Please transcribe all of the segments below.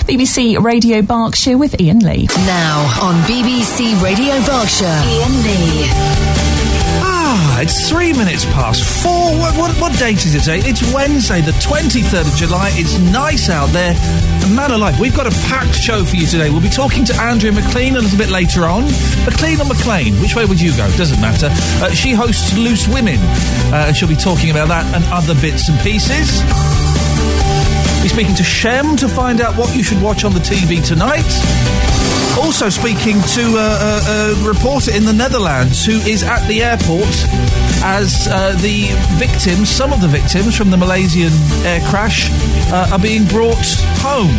BBC Radio Berkshire with Iain Lee. Now on BBC Radio Berkshire, Iain Lee. It's 3 minutes past 4. What date is it today? It's Wednesday, the 23rd of July. It's nice out there. Man alive, we've got a packed show for you today. We'll be talking to Andrea McLean a little bit later on. McLean or McLean? Which way would you go? Doesn't matter. She hosts Loose Women. She'll be talking about that and other bits and pieces. We're speaking to Shem to find out what you should watch on the TV tonight. Also speaking to a reporter in the Netherlands who is at the airport as the victims, some of the victims from the Malaysian air crash, are being brought home.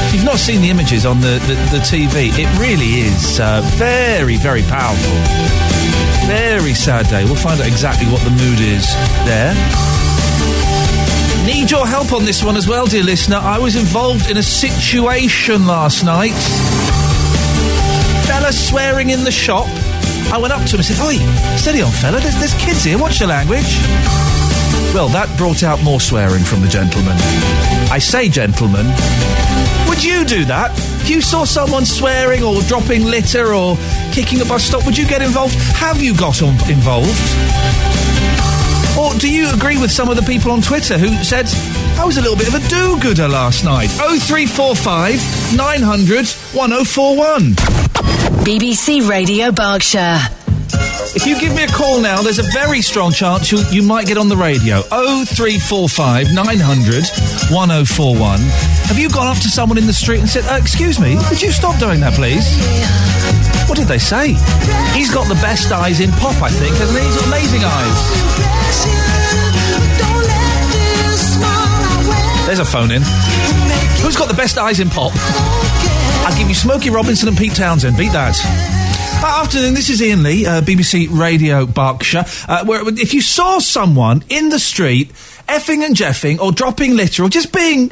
If you've not seen the images on the TV, it really is very, very powerful. Very sad day. We'll find out exactly what the mood is there. Need your help on this one as well, dear listener. I was involved in a situation last night. Fella swearing in the shop. I went up to him and said, "Oi, steady on, fella, there's kids here, watch your language." Well, that brought out more swearing from the gentleman. I say gentleman. Would you do that? If you saw someone swearing or dropping litter or kicking a bus stop, would you get involved? Have you got involved? Or do you agree with some of the people on Twitter who said, I was a little bit of a do-gooder last night? 0345 900 1041. BBC Radio Berkshire. If you give me a call now, there's a very strong chance you might get on the radio. 0345 900 1041. Have you gone up to someone in the street and said, excuse me, could you stop doing that, please? What did they say? He's got the best eyes in pop, I think, hasn't he? He's got amazing eyes. There's a phone in. Who's got the best eyes in pop? I'll give you Smokey Robinson and Pete Townsend. Beat that. Afternoon, this is Iain Lee, BBC Radio Berkshire. Where if you saw someone in the street effing and jeffing or dropping litter or just being,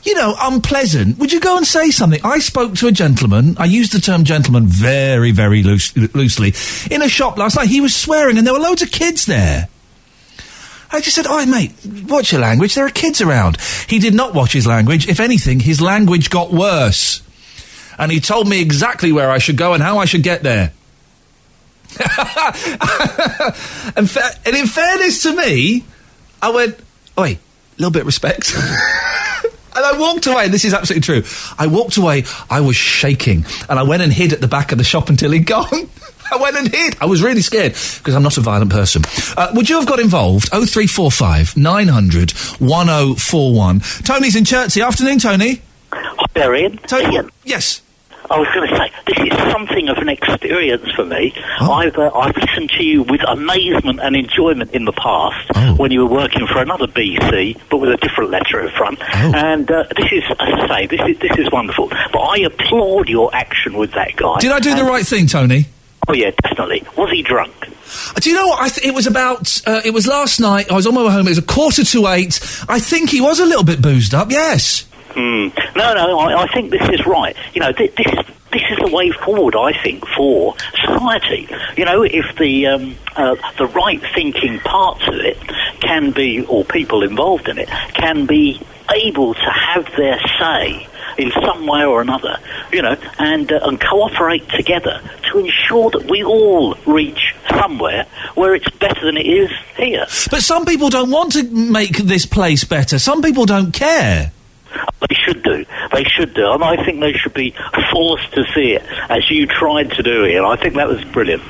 unpleasant, would you go and say something? I spoke to a gentleman, I used the term gentleman very, very loosely, in a shop last night. He was swearing and there were loads of kids there. I just said, "Oi, mate, watch your language, there are kids around." He did not watch his language. If anything, his language got worse. And he told me exactly where I should go and how I should get there. And in fairness to me, I went, "Oi, a little bit of respect." And I walked away, and this is absolutely true. I walked away, I was shaking, and I went and hid at the back of the shop until he'd gone. I went and hid. I was really scared, because I'm not a violent person. Would you have got involved? 0345 900 1041. Tony's in Chertsey. Afternoon, Tony. Hi there, Ian. Tony, Ian. Yes. I was going to say, this is something of an experience for me. Oh. I've listened to you with amazement and enjoyment in the past when you were working for another BC, but with a different letter in front. Oh. And this is, as I say, this is wonderful. But I applaud your action with that guy. Did I do the right thing, Tony? Oh, yeah, definitely. Was he drunk? Do you know what? It was about, it was last night. I was on my way home. It was 7:45. I think he was a little bit boozed up, yes. No, I think this is right. This is the way forward, I think, for society. If the right-thinking parts of it can be, or people involved in it, can be able to have their say in some way or another, and cooperate together to ensure that we all reach somewhere where it's better than it is here. But some people don't want to make this place better. Some people don't care. They should do. And I think they should be forced to see it, as you tried to do it. And I think that was brilliant.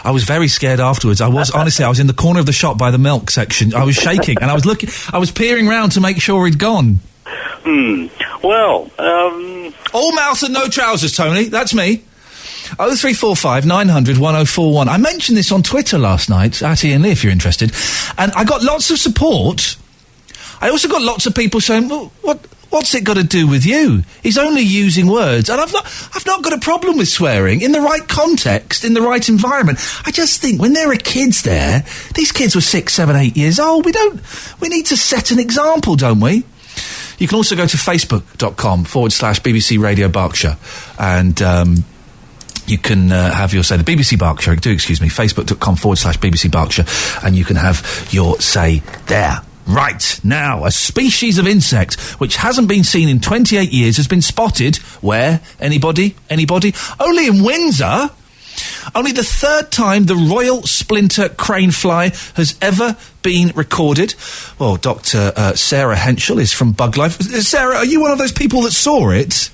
I was very scared afterwards. I was in the corner of the shop by the milk section. I was shaking and I was peering round to make sure he'd gone. Well, all mouth and no trousers, Tony. That's me. 0345 900 1041. I mentioned this on Twitter last night, at Iain Lee, if you're interested. And I got lots of support. I also got lots of people saying, well, what's it got to do with you? He's only using words. And I've not got a problem with swearing in the right context, in the right environment. I just think when there are kids there, these kids were 6, 7, 8 years old. We need to set an example, don't we? You can also go to facebook.com/BBC Radio Berkshire and, you can have your say. The BBC Berkshire, Facebook.com/BBC Berkshire, and you can have your say there. Right, now, a species of insect which hasn't been seen in 28 years has been spotted, where? Anybody? Only in Windsor? Only the third time the royal splinter crane fly has ever been recorded. Well, Dr. Sarah Henschel is from Bug Life. Sarah, are you one of those people that saw it?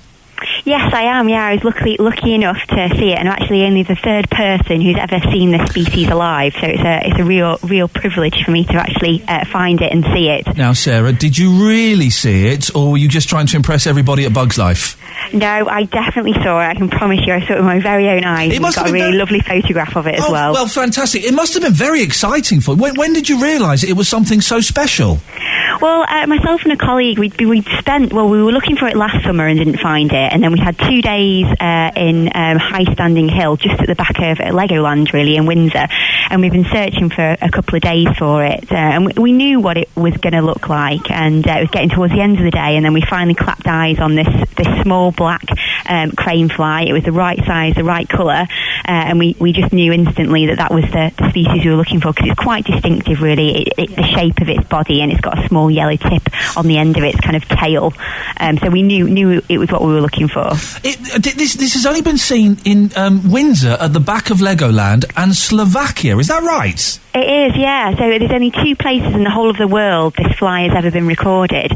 Yes, I am. Yeah, I was lucky enough to see it, and I'm actually only the third person who's ever seen this species alive. So it's a real privilege for me to actually find it and see it. Now, Sarah, did you really see it, or were you just trying to impress everybody at Bugs Life? No, I definitely saw it. I can promise you, I saw it with my very own eyes. It must got a really lovely photograph of it as well. Well, fantastic. It must have been very exciting for you. When did you realise it was something so special? Well, myself and a colleague, we were looking for it last summer and didn't find it, and then we had 2 days in High Standing Hill, just at the back of Legoland, really, in Windsor, and we've been searching for a couple of days for it, and we knew what it was going to look like, and it was getting towards the end of the day, and then we finally clapped eyes on this small black crane fly. It was the right size, the right colour, and we just knew instantly that was the species we were looking for, because it's quite distinctive, really, the shape of its body, and it's got a small yellow tip on the end of its kind of tail. So we knew it was what we were looking for. This has only been seen in Windsor at the back of Legoland and Slovakia. Is that right? It is, yeah. So there's only 2 places in the whole of the world this fly has ever been recorded,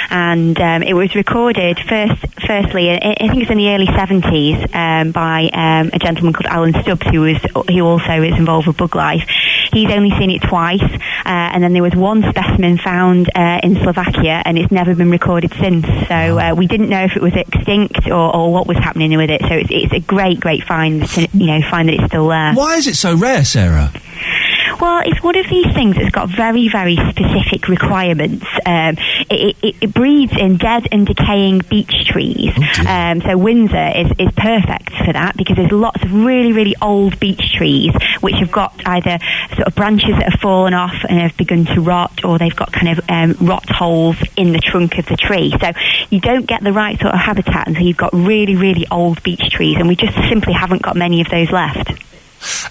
and it was recorded firstly, I think it's in the early 70s, by a gentleman called Alan Stubbs, who also is involved with Bug Life. He's only seen it twice, and then there was one specimen found in Slovakia, and it's never been recorded since. So we didn't know if it was extinct or what was happening with it. So it's a great find to find that it's still there. Why is it so rare, Sarah? Well, it's one of these things that's got very, very specific requirements. It breeds in dead and decaying beech trees. So Windsor is perfect for that, because there's lots of really, really old beech trees which have got either sort of branches that have fallen off and have begun to rot, or they've got kind of rot holes in the trunk of the tree. So you don't get the right sort of habitat until you've got really, really old beech trees, and we just simply haven't got many of those left.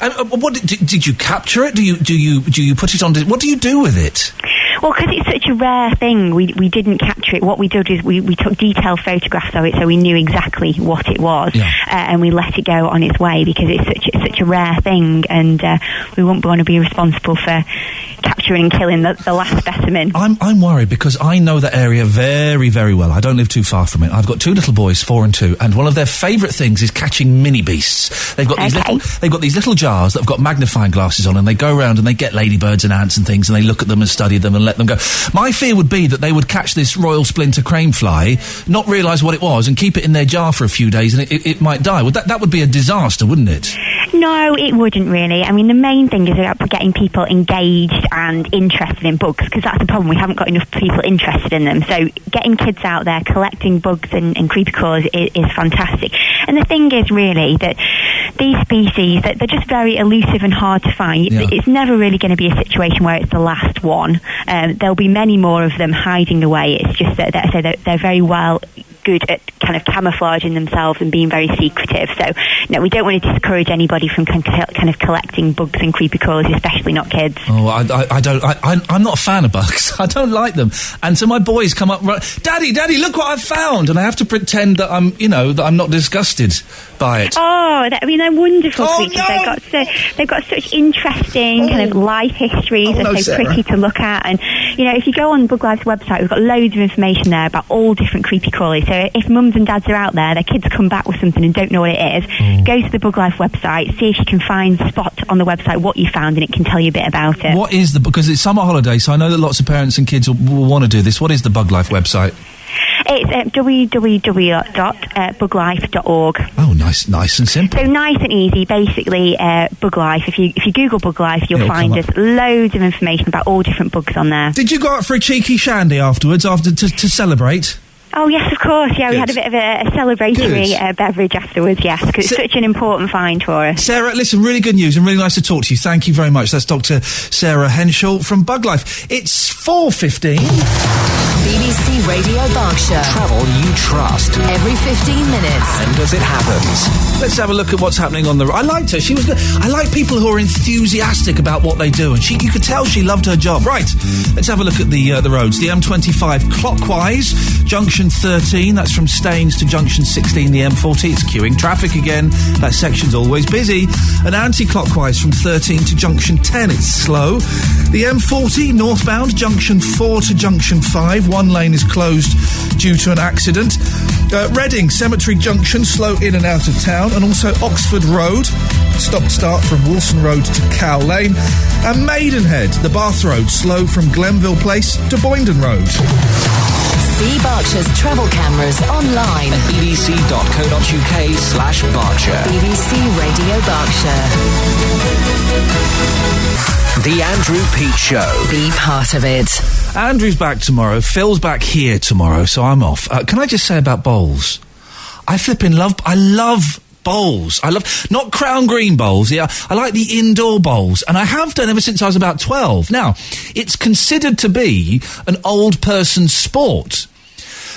And what did you capture it? Do you put it on? What do you do with it? Well, because it's such a rare thing, we didn't capture it. What we did is we took detailed photographs of it, so we knew exactly what it was, and we let it go on its way, because it's such a rare thing, and we wouldn't want to be responsible for capturing and killing the last specimen. I'm worried, because I know that area very, very well. I don't live too far from it. I've got 2 little boys, 4 and 2, and one of their favourite things is catching mini beasts. They've got these little jars that have got magnifying glasses on, and they go around and they get ladybirds and ants and things, and they look at them and study them and let them go. My fear would be that they would catch this royal splinter crane fly, not realise what it was, and keep it in their jar for a few days, and it might die. That would be a disaster, wouldn't it? No, it wouldn't really. I mean, the main thing is about getting people engaged and interested in bugs, because that's the problem. We haven't got enough people interested in them. So getting kids out there collecting bugs and creepy crawlers is fantastic. And the thing is really that these species, that they're just very elusive and hard to find. Yeah. It's never really going to be a situation where it's the last one. There'll be many more of them hiding away. It's just that they're very good at kind of camouflaging themselves and being very secretive. So, no, we don't want to discourage anybody from kind of collecting bugs and creepy crawlers, especially not kids. Oh, I'm not a fan of bugs. I don't like them. And so my boys come up, Daddy, look what I've found, and I have to pretend that I'm not disgusted by it. Oh, they're wonderful creatures. No! They've got such interesting kind of life histories. They're so Sarah. pretty to look at, and if you go on Bug Life's website, we've got loads of information there about all different creepy crawlers. So if mums and dads are out there, their kids come back with something and don't know what it is, go to the Bug Life website, see if you can find spot on the website what you found, and it can tell you a bit about it. What is because it's summer holiday, so I know that lots of parents and kids will want to do this. What is the Bug Life website? It's www.buglife.org. Oh, nice and simple. So nice and easy. Basically, Bug Life. If you Google Bug Life, you'll find us loads of information about all different bugs on there. Did you go out for a cheeky shandy afterwards, to celebrate? Oh, yes, of course. Yeah, we had a bit of a celebratory beverage afterwards, yes, because it's such an important find for us. Sarah, listen, really good news and really nice to talk to you. Thank you very much. That's Dr. Sarah Henschel from Bug Life. It's 4:15. BBC Radio Berkshire. Travel you trust. Every 15 minutes. And as it happens. Let's have a look at what's happening on the... I liked her. She was good. I like people who are enthusiastic about what they do, and you could tell she loved her job. Right, let's have a look at the roads. The M25 clockwise, junction 13, that's from Staines to junction 16, the M40. It's queuing traffic again. That section's always busy. And anti-clockwise from 13 to junction 10, it's slow. The M40 northbound, junction 4 to junction 5. One lane is closed due to an accident. Reading, Cemetery Junction, slow in and out of town. And also Oxford Road, stop-start from Wilson Road to Cow Lane. And Maidenhead, the Bath Road, slow from Glenville Place to Boyndon Road. See Berkshire's travel cameras online. At bbc.co.uk/Berkshire. BBC Radio Berkshire. The Andrew Peet Show. Be part of it. Andrew's back tomorrow. Phil's back here tomorrow, so I'm off. Can I just say about bowls? I love bowls. I love, not Crown Green bowls, yeah. I like the indoor bowls, and I have done ever since I was about 12. Now, it's considered to be an old person's sport.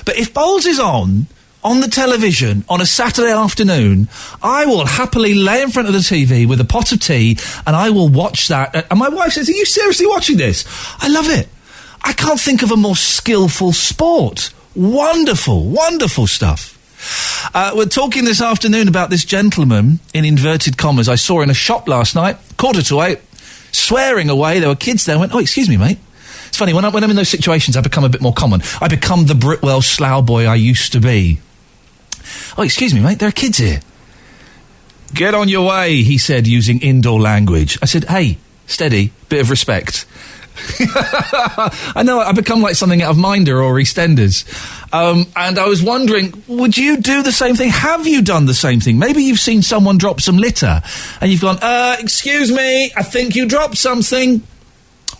But if bowls is on the television on a Saturday afternoon, I will happily lay in front of the TV with a pot of tea, and I will watch that. And my wife says, "Are you seriously watching this?" I love it. I can't think of a more skillful sport. Wonderful, wonderful stuff. We're talking this afternoon about this gentleman, in inverted commas, I saw in a shop last night, 7:45, swearing away. There were kids there. I went, "Oh, excuse me, mate." It's funny, when I'm in those situations, I become a bit more common. I become the Britwell slough boy I used to be. "Oh, excuse me, mate, there are kids here." "Get on your way," he said, using indoor language. I said, "Hey, steady, bit of respect." I know, I become like something out of Minder or EastEnders. And I was wondering, would you do the same thing? Have you done the same thing? Maybe you've seen someone drop some litter, and you've gone, "Excuse me, I think you dropped something."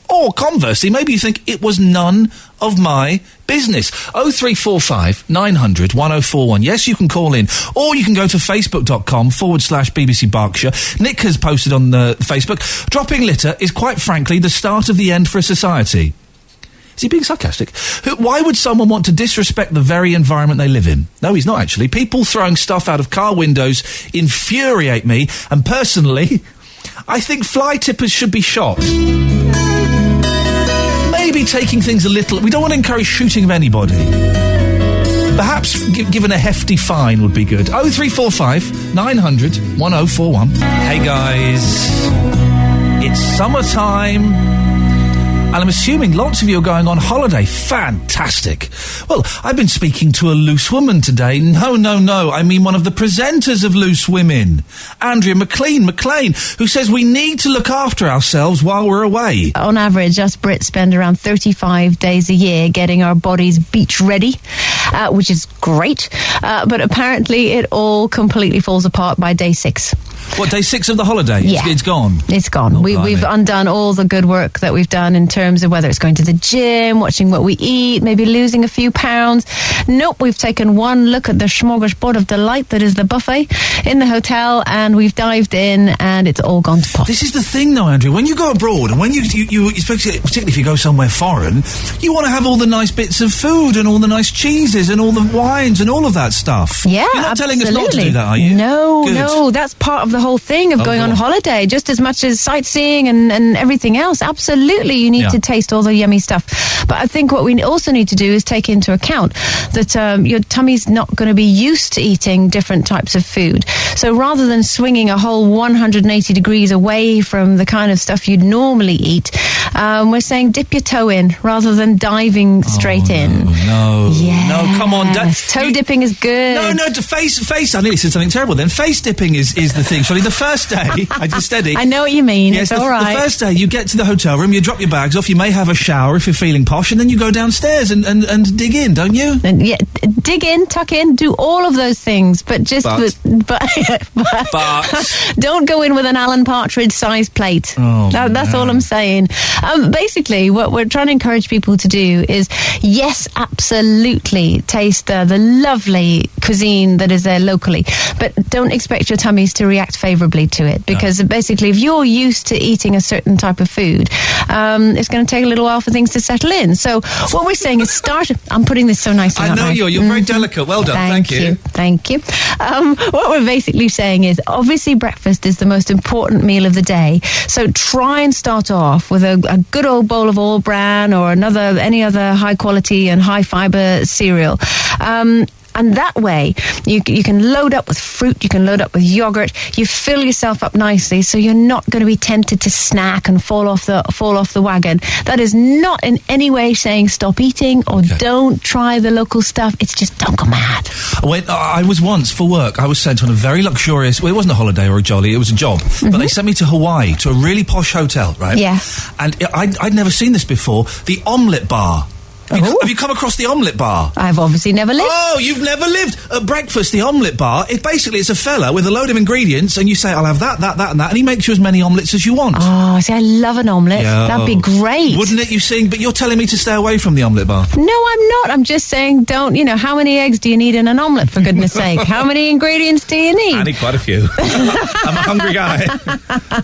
Or conversely, maybe you think it was none of my business. 0345 900 1041. Yes, you can call in. Or you can go to facebook.com/BBC Berkshire. Nick has posted on the Facebook, "Dropping litter is quite frankly the start of the end for a society." Is he being sarcastic? Why would someone want to disrespect the very environment they live in? No, he's not actually. People throwing stuff out of car windows infuriate me, and personally, I think fly tippers should be shot. Maybe taking things a little... We don't want to encourage shooting of anybody. Perhaps given a hefty fine would be good. 0345 900 1041. Hey guys, it's summertime, and I'm assuming lots of you are going on holiday. Fantastic. Well, I've been speaking to a loose woman today. No. I mean one of the presenters of Loose Women, Andrea McLean, who says we need to look after ourselves while we're away. On average, us Brits spend around 35 days a year getting our bodies beach ready, which is great. But apparently it all completely falls apart by day 6. What, day 6 of the holiday? Yeah. It's gone? It's gone. We've undone all the good work that we've done in terms of whether it's going to the gym, watching what we eat, maybe losing a few pounds. Nope, we've taken one look at the smorgasbord of delight that is the buffet in the hotel, and we've dived in, and it's all gone to pot. This is the thing, though, Andrew. When you go abroad, and when you particularly if you go somewhere foreign, you want to have all the nice bits of food and all the nice cheeses and all the wines and all of that stuff. Yeah, You're not absolutely. telling us not to do that, are you? No, that's part of the whole thing of going on holiday, just as much as sightseeing and everything else. Absolutely, you need to taste all the yummy stuff. But I think what we also need to do is take into account that your tummy's not going to be used to eating different types of food. So rather than swinging a whole 180 degrees away from the kind of stuff you'd normally eat, we're saying dip your toe in rather than diving straight in. No, come on. Toe dipping is good. No, to face. I nearly said something terrible then. Face dipping is the thing. Surely the first day, I just steady. I know what you mean. Yes, it's all right. The first day, you get to the hotel room, you drop your bags off, you may have a shower if you're feeling posh, and then you go downstairs and dig in, don't you? Yeah, dig in, tuck in, do all of those things, but don't go in with an Alan Partridge-sized plate. That's all I'm saying. Basically, what we're trying to encourage people to do is, yes, absolutely, taste the lovely cuisine that is there locally, but don't expect your tummies to react favourably to it, because basically, if you're used to eating a certain type of food, it's going to take a little while for things to settle in. So what we're saying is start. I'm putting this so nicely. I know you're very delicate. Well done. Thank you. Thank you. What we're basically saying is, obviously, breakfast is the most important meal of the day. So try and start off with a good old bowl of All Bran or any other high quality and high fibre cereal. And that way, you can load up with fruit, you can load up with yogurt, you fill yourself up nicely, so you're not going to be tempted to snack and fall off the wagon. That is not in any way saying stop eating or don't try the local stuff. It's just don't go mad. I was once, for work, I was sent on a very luxurious, well, it wasn't a holiday or a jolly, it was a job, but they sent me to Hawaii, to a really posh hotel, right? Yeah. And I'd never seen this before, the omelette bar. Have you come across the omelette bar? I've obviously never lived. Oh, you've never lived. At breakfast, the omelette bar, it's a fella with a load of ingredients, and you say, I'll have that, and that, and he makes you as many omelettes as you want. Oh, see, I love an omelette. Yeah. That'd be great. Wouldn't it, you see? But you're telling me to stay away from the omelette bar. No, I'm not. I'm just saying, how many eggs do you need in an omelette, for goodness sake? How many ingredients do you need? I need quite a few. I'm a hungry guy.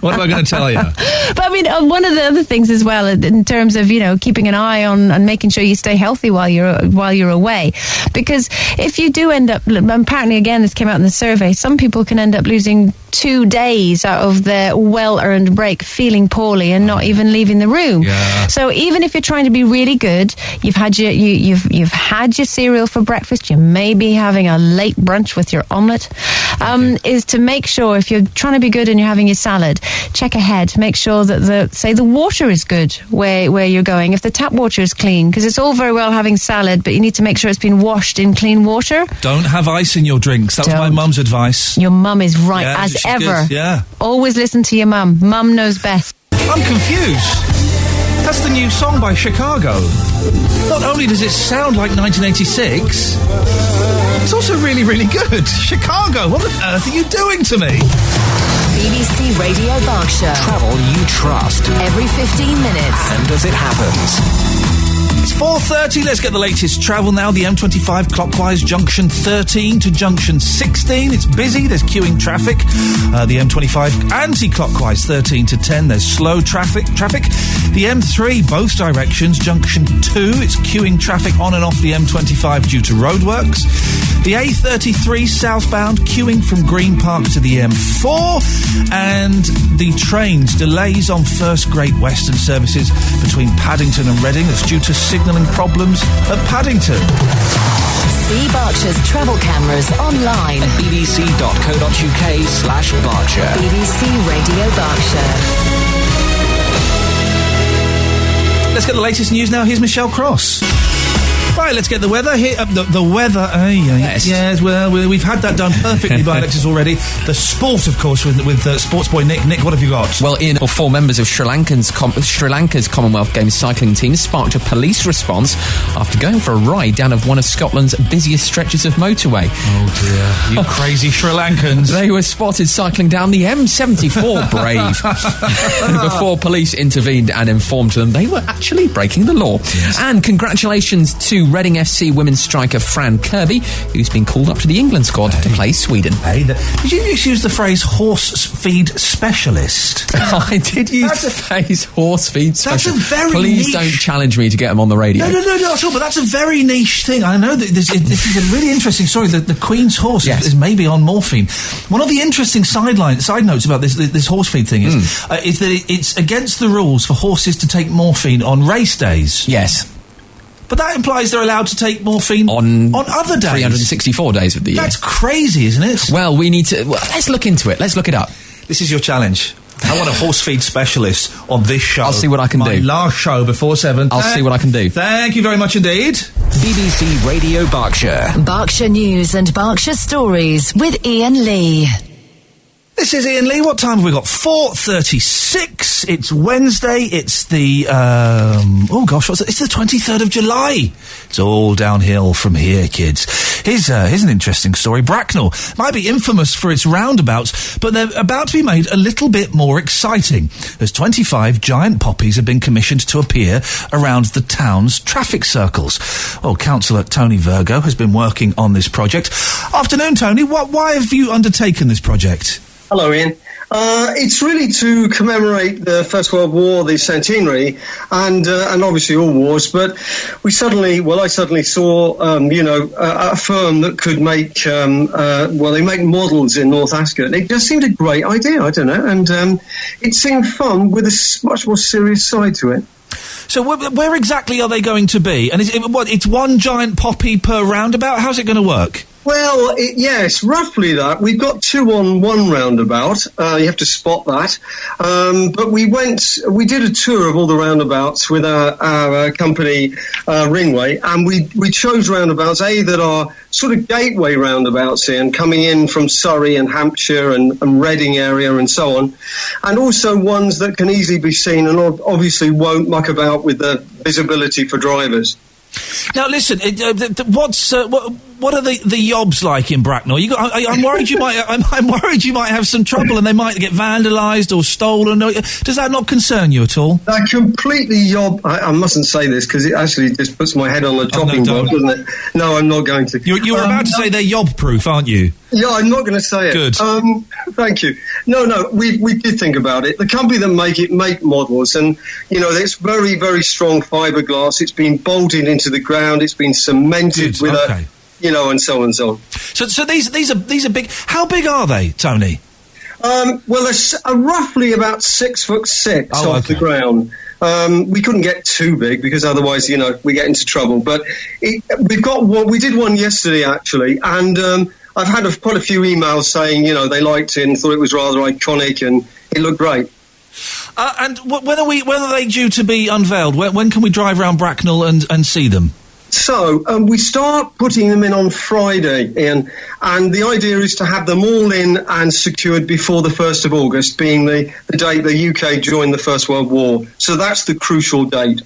What am I going to tell you? But I mean, one of the other things as well, in terms of, keeping an eye on and making sure you stay healthy while you're away, because if you do end up, apparently again this came out in the survey, some people can end up losing 2 days out of their well-earned break feeling poorly and not even leaving the room. Yeah. So even if you're trying to be really good, you've had your cereal for breakfast, you may be having a late brunch with your omelette, is to make sure, if you're trying to be good and you're having your salad, check ahead, make sure that the water is good where you're going, if the tap water is clean, because it's all very well having salad, but you need to make sure it's been washed in clean water. Don't have ice in your drinks. That was my mum's advice. Your mum is right, as ever. Good. Yeah. Always listen to your mum. Mum knows best. I'm confused. That's the new song by Chicago. Not only does it sound like 1986, it's also really, really good. Chicago, what on earth are you doing to me? BBC Radio Berkshire. Travel you trust. Every 15 minutes. And as it happens. It's 4:30. Let's get the latest travel now. The M25 clockwise, junction 13 to junction 16. It's busy. There's queuing traffic. The M25 anti-clockwise, 13 to 10. There's slow traffic. The M3, both directions, junction 2. It's queuing traffic on and off the M25 due to roadworks. The A33 southbound, queuing from Green Park to the M4. And the trains, delays on First Great Western services between Paddington and Reading. That's due to signalling problems at Paddington. See Berkshire's travel cameras online at bbc.co.uk/Berkshire. BBC Radio Berkshire. Let's get the latest news now. Here's Michelle Cross. Right, let's get the weather here. The weather. Yes, well, we've had that done perfectly by Alexis already. The sport, of course, with sports boy Nick. Nick, what have you got? Well, Ian, 4 members of Sri Lanka's Commonwealth Games cycling team sparked a police response after going for a ride down of one of Scotland's busiest stretches of motorway. Oh dear, you crazy Sri Lankans. They were spotted cycling down the M74, brave, before police intervened and informed them they were actually breaking the law. Yes. And congratulations to Reading FC women's striker Fran Kirby, who's been called up to the England squad to play Sweden. Did you just use the phrase horse feed specialist? I did use the phrase horse feed specialist. That's a very Please niche... don't challenge me to get them on the radio. No, at all, but that's a very niche thing. I know that this is a really interesting story. The Queen's horse is maybe on morphine. One of the interesting side notes about this horse feed thing is that it's against the rules for horses to take morphine on race days. Yes. But that implies they're allowed to take morphine on other days. 364 days of the year. That's crazy, isn't it? Well, we need to... let's look into it. Let's look it up. This is your challenge. I want a horse feed specialist on this show. I'll see what I can do. My last show before 7. I'll see what I can do. Thank you very much indeed. BBC Radio Berkshire. Berkshire News and Berkshire Stories with Iain Lee. This is Iain Lee. What time have we got? 4:36. It's Wednesday. It's the, it's the 23rd of July. It's all downhill from here, kids. Here's an interesting story. Bracknell might be infamous for its roundabouts, but they're about to be made a little bit more exciting, as 25 giant poppies have been commissioned to appear around the town's traffic circles. Well, Councillor Tony Virgo has been working on this project. Afternoon, Tony. Why have you undertaken this project? Hello, Ian. It's really to commemorate the First World War, the centenary, and obviously all wars. But I suddenly saw, a firm that could make, they make models in North Ascot. It just seemed a great idea. I don't know, and it seemed fun with a much more serious side to it. So where exactly are they going to be? And it's one giant poppy per roundabout? How's it going to work? Well, yes, roughly that. We've got 2 on one roundabout. You have to spot that. But we did a tour of all the roundabouts with our company, Ringway, and we chose roundabouts, that are sort of gateway roundabouts here, and coming in from Surrey and Hampshire and Reading area and so on, and also ones that can easily be seen and obviously won't muck about with the visibility for drivers. Now, listen. What are the yobs like in Bracknell? I'm worried you might. I'm worried you might have some trouble, and they might get vandalised or stolen. Does that not concern you at all? They're completely yob. I mustn't say this because it actually just puts my head on the chopping block, doesn't it? No, I'm not going to. You were about to say they're yob-proof, aren't you? Yeah, I'm not going to say it. Good. Thank you. No, we did think about it. The company that make models, and it's very, very strong fiberglass. It's been bolted into the ground. It's been cemented with and so on and so on. So these are big. How big are they, Tony? Well, they're roughly about 6'6" off the ground. We couldn't get too big because otherwise, we get into trouble. But we've got one. We did one yesterday actually, and I've had quite a few emails saying they liked it and thought it was rather iconic and it looked great. And when are they due to be unveiled? When can we drive around Bracknell and see them? So we start putting them in on Friday, Ian, and the idea is to have them all in and secured before the 1st of August, being the date the UK joined the First World War. So that's the crucial date.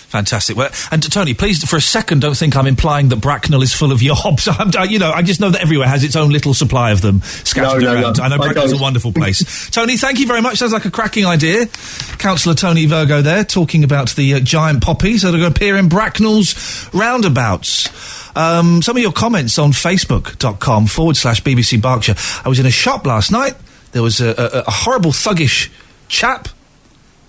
Fantastic. Well, and Tony, please, for a second, don't think I'm implying that Bracknell is full of yobs. I just know that everywhere has its own little supply of them scattered around. No, I know Bracknell's a wonderful place. Tony, thank you very much. Sounds like a cracking idea. Councillor Tony Virgo there, talking about the giant poppies that are going to appear in Bracknell's roundabouts. Some of your comments on facebook.com/BBC Berkshire. I was in a shop last night. There was a horrible thuggish chap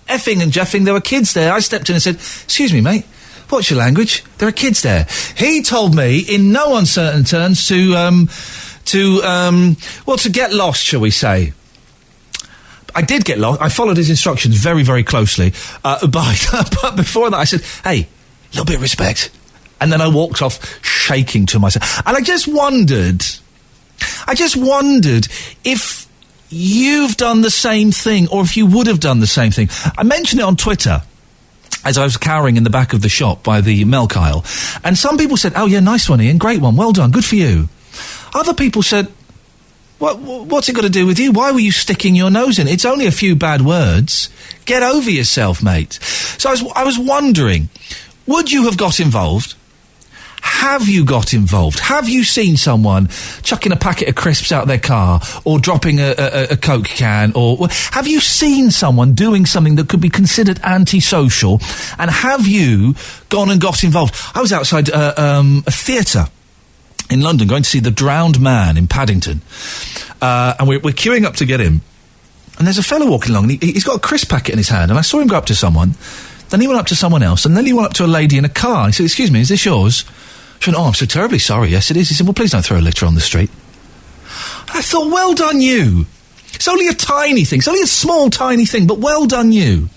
effing and jeffing. There were kids there. I stepped in and said, "Excuse me, mate, what's your language? There are kids there." He told me in no uncertain terms to get lost, shall we say. I did get lost. I followed his instructions very, very closely. But before that I said, "Hey, a little bit of respect." And then I walked off shaking to myself. And I just wondered if you've done the same thing, or if you would have done the same thing. I mentioned it on Twitter as I was cowering in the back of the shop by the milk aisle, and some people said, "Oh yeah, nice one, Ian, great one, well done, good for you." Other people said, "What's it got to do with you? Why were you sticking your nose in? It's only a few bad words. Get over yourself, mate." So I was wondering, would you have got involved? Have you got involved? Have you seen someone chucking a packet of crisps out their car, or dropping a Coke can, or have you seen someone doing something that could be considered antisocial? And have you gone and got involved? I was outside a theatre in London going to see The Drowned Man in Paddington, and we're queuing up to get in. And there's a fellow walking along, and he's got a crisp packet in his hand, and I saw him go up to someone. Then he went up to someone else, and then he went up to a lady in a car. He said, "Excuse me, is this yours?" She went, "Oh, I'm so terribly sorry. Yes, it is." He said, "Well, please don't throw a litter on the street." I thought, well done you. It's only a tiny thing. It's only a small, tiny thing, but well done you.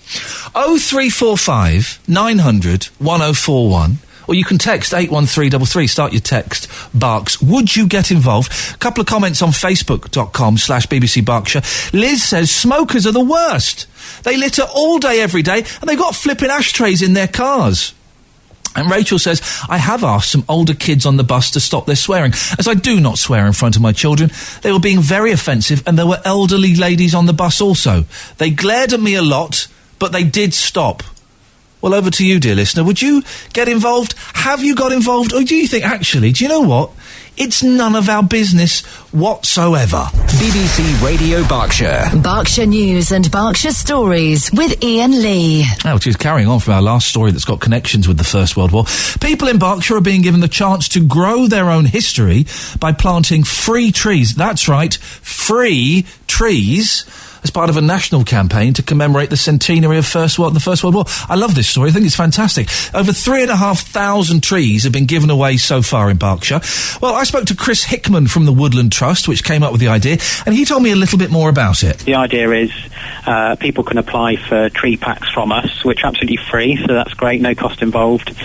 0345 900 1041. Or you can text 81333. Start your text, Barks. Would you get involved? A couple of comments on facebook.com/BBC Berkshire. Liz says, smokers are the worst. They litter all day, every day, and they've got flipping ashtrays in their cars. And Rachel says, I have asked some older kids on the bus to stop their swearing, as I do not swear in front of my children. They were being very offensive, and there were elderly ladies on the bus also. They glared at me a lot, but they did stop. Well, over to you, dear listener. Would you get involved? Have you got involved? Or do you think, actually, do you know what? It's none of our business whatsoever. BBC Radio Berkshire. Berkshire News and Berkshire Stories with Iain Lee. Oh, which is carrying on from our last story that's got connections with the First World War. People in Berkshire are being given the chance to grow their own history by planting free trees. That's right, free trees as part of a national campaign to commemorate the centenary of the First World War. I love this story. I think it's fantastic. Over 3,500 trees have been given away so far in Berkshire. Well, I spoke to Chris Hickman from the Woodland Trust, which came up with the idea, and he told me a little bit more about it. The idea is people can apply for tree packs from us, which are absolutely free, so that's great, no cost involved.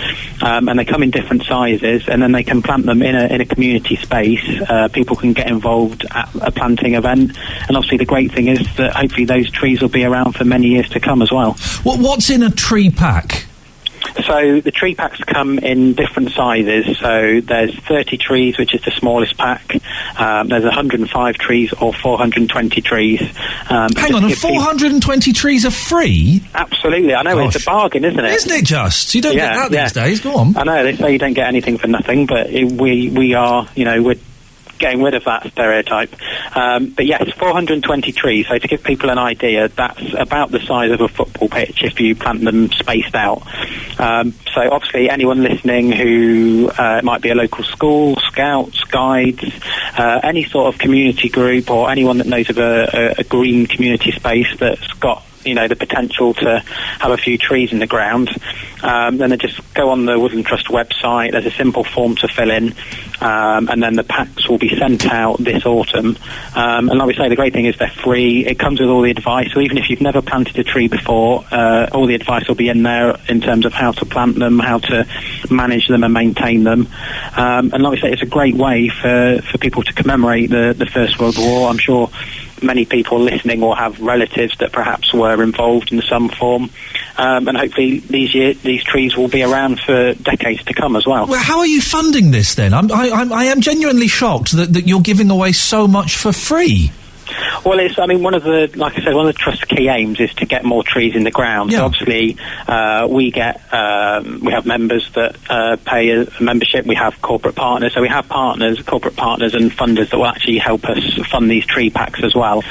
And they come in different sizes, and then they can plant them in a community space. People can get involved at a planting event, and obviously the great thing is that hopefully those trees will be around for many years to come as well. What's in a tree pack? So the tree packs come in different sizes. So there's 30 trees, which is the smallest pack. There's 105 trees or 420 trees. Hang on, 420 trees are free? Absolutely. I know. Gosh. It's a bargain, isn't it? Isn't it just? You don't get that these days. Go on. I know. They say you don't get anything for nothing, but we are, we're getting rid of that stereotype. But yes, 420 trees. So to give people an idea, that's about the size of a football pitch if you plant them spaced out. So obviously anyone listening who might be a local school, scouts, guides, any sort of community group, or anyone that knows of a green community space that's got the potential to have a few trees in the ground, then they just go on the Woodland Trust website. There's a simple form to fill in, and then the packs will be sent out this autumn. And like we say, the great thing is they're free. It comes with all the advice, so even if you've never planted a tree before, all the advice will be in there in terms of how to plant them, how to manage them and maintain them. And like we say, it's a great way for people to commemorate the First World War. I'm sure many people listening will have relatives that perhaps were involved in some form, and hopefully these trees will be around for decades to come as well. Well, how are you funding this then? I am genuinely shocked that you're giving away so much for free. Well, one of the Trust's key aims is to get more trees in the ground. Yeah. So obviously, we have members that pay a membership. We have corporate partners. So we have corporate partners and funders that will actually help us fund these tree packs as well.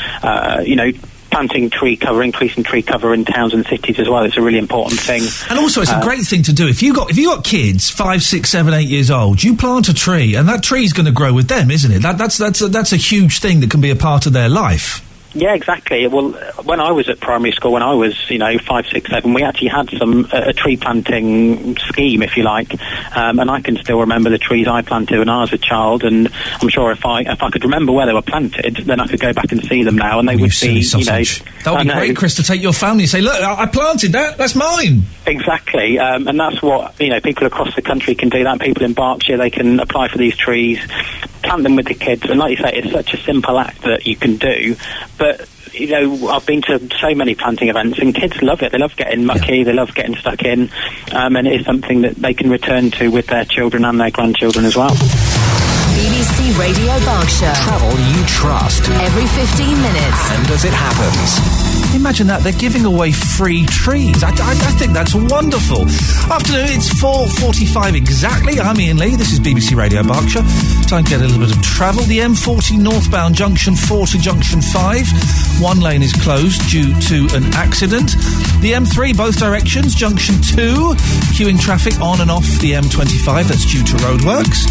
Planting tree cover, increasing tree cover in towns and cities as well. It's a really important thing. And also, it's a great thing to do. If you got kids 5, 6, 7, 8 years old, you plant a tree, and that tree's going to grow with them, isn't it? That's a huge thing that can be a part of their life. Yeah, exactly. Well, when I was at primary school, when I was, 5, 6, 7, we actually had a tree planting scheme, if you like, and I can still remember the trees I planted when I was a child, and I'm sure if I could remember where they were planted, then I could go back and see them now, and they would be, That would be great, Chris, to take your family and say, look, I planted that, that's mine. Exactly, and that's what, people across the country can do that. People in Berkshire, they can apply for these trees, plant them with the kids, and like you say, it's such a simple act that you can do. But I've been to so many planting events, and kids love it. They love getting mucky, They love getting stuck in, and it is something that they can return to with their children and their grandchildren as well. BBC Radio Berkshire. Travel you trust. Every 15 minutes. And as it happens. Imagine that, they're giving away free trees. I think that's wonderful. Afternoon, it's 4:45 exactly. I'm Iain Lee, this is BBC Radio Berkshire. Time to get a little bit of travel. The M40 northbound junction 4 to junction 5. One lane is closed due to an accident. The M3, both directions, junction 2. Queuing traffic on and off the M25, that's due to roadworks.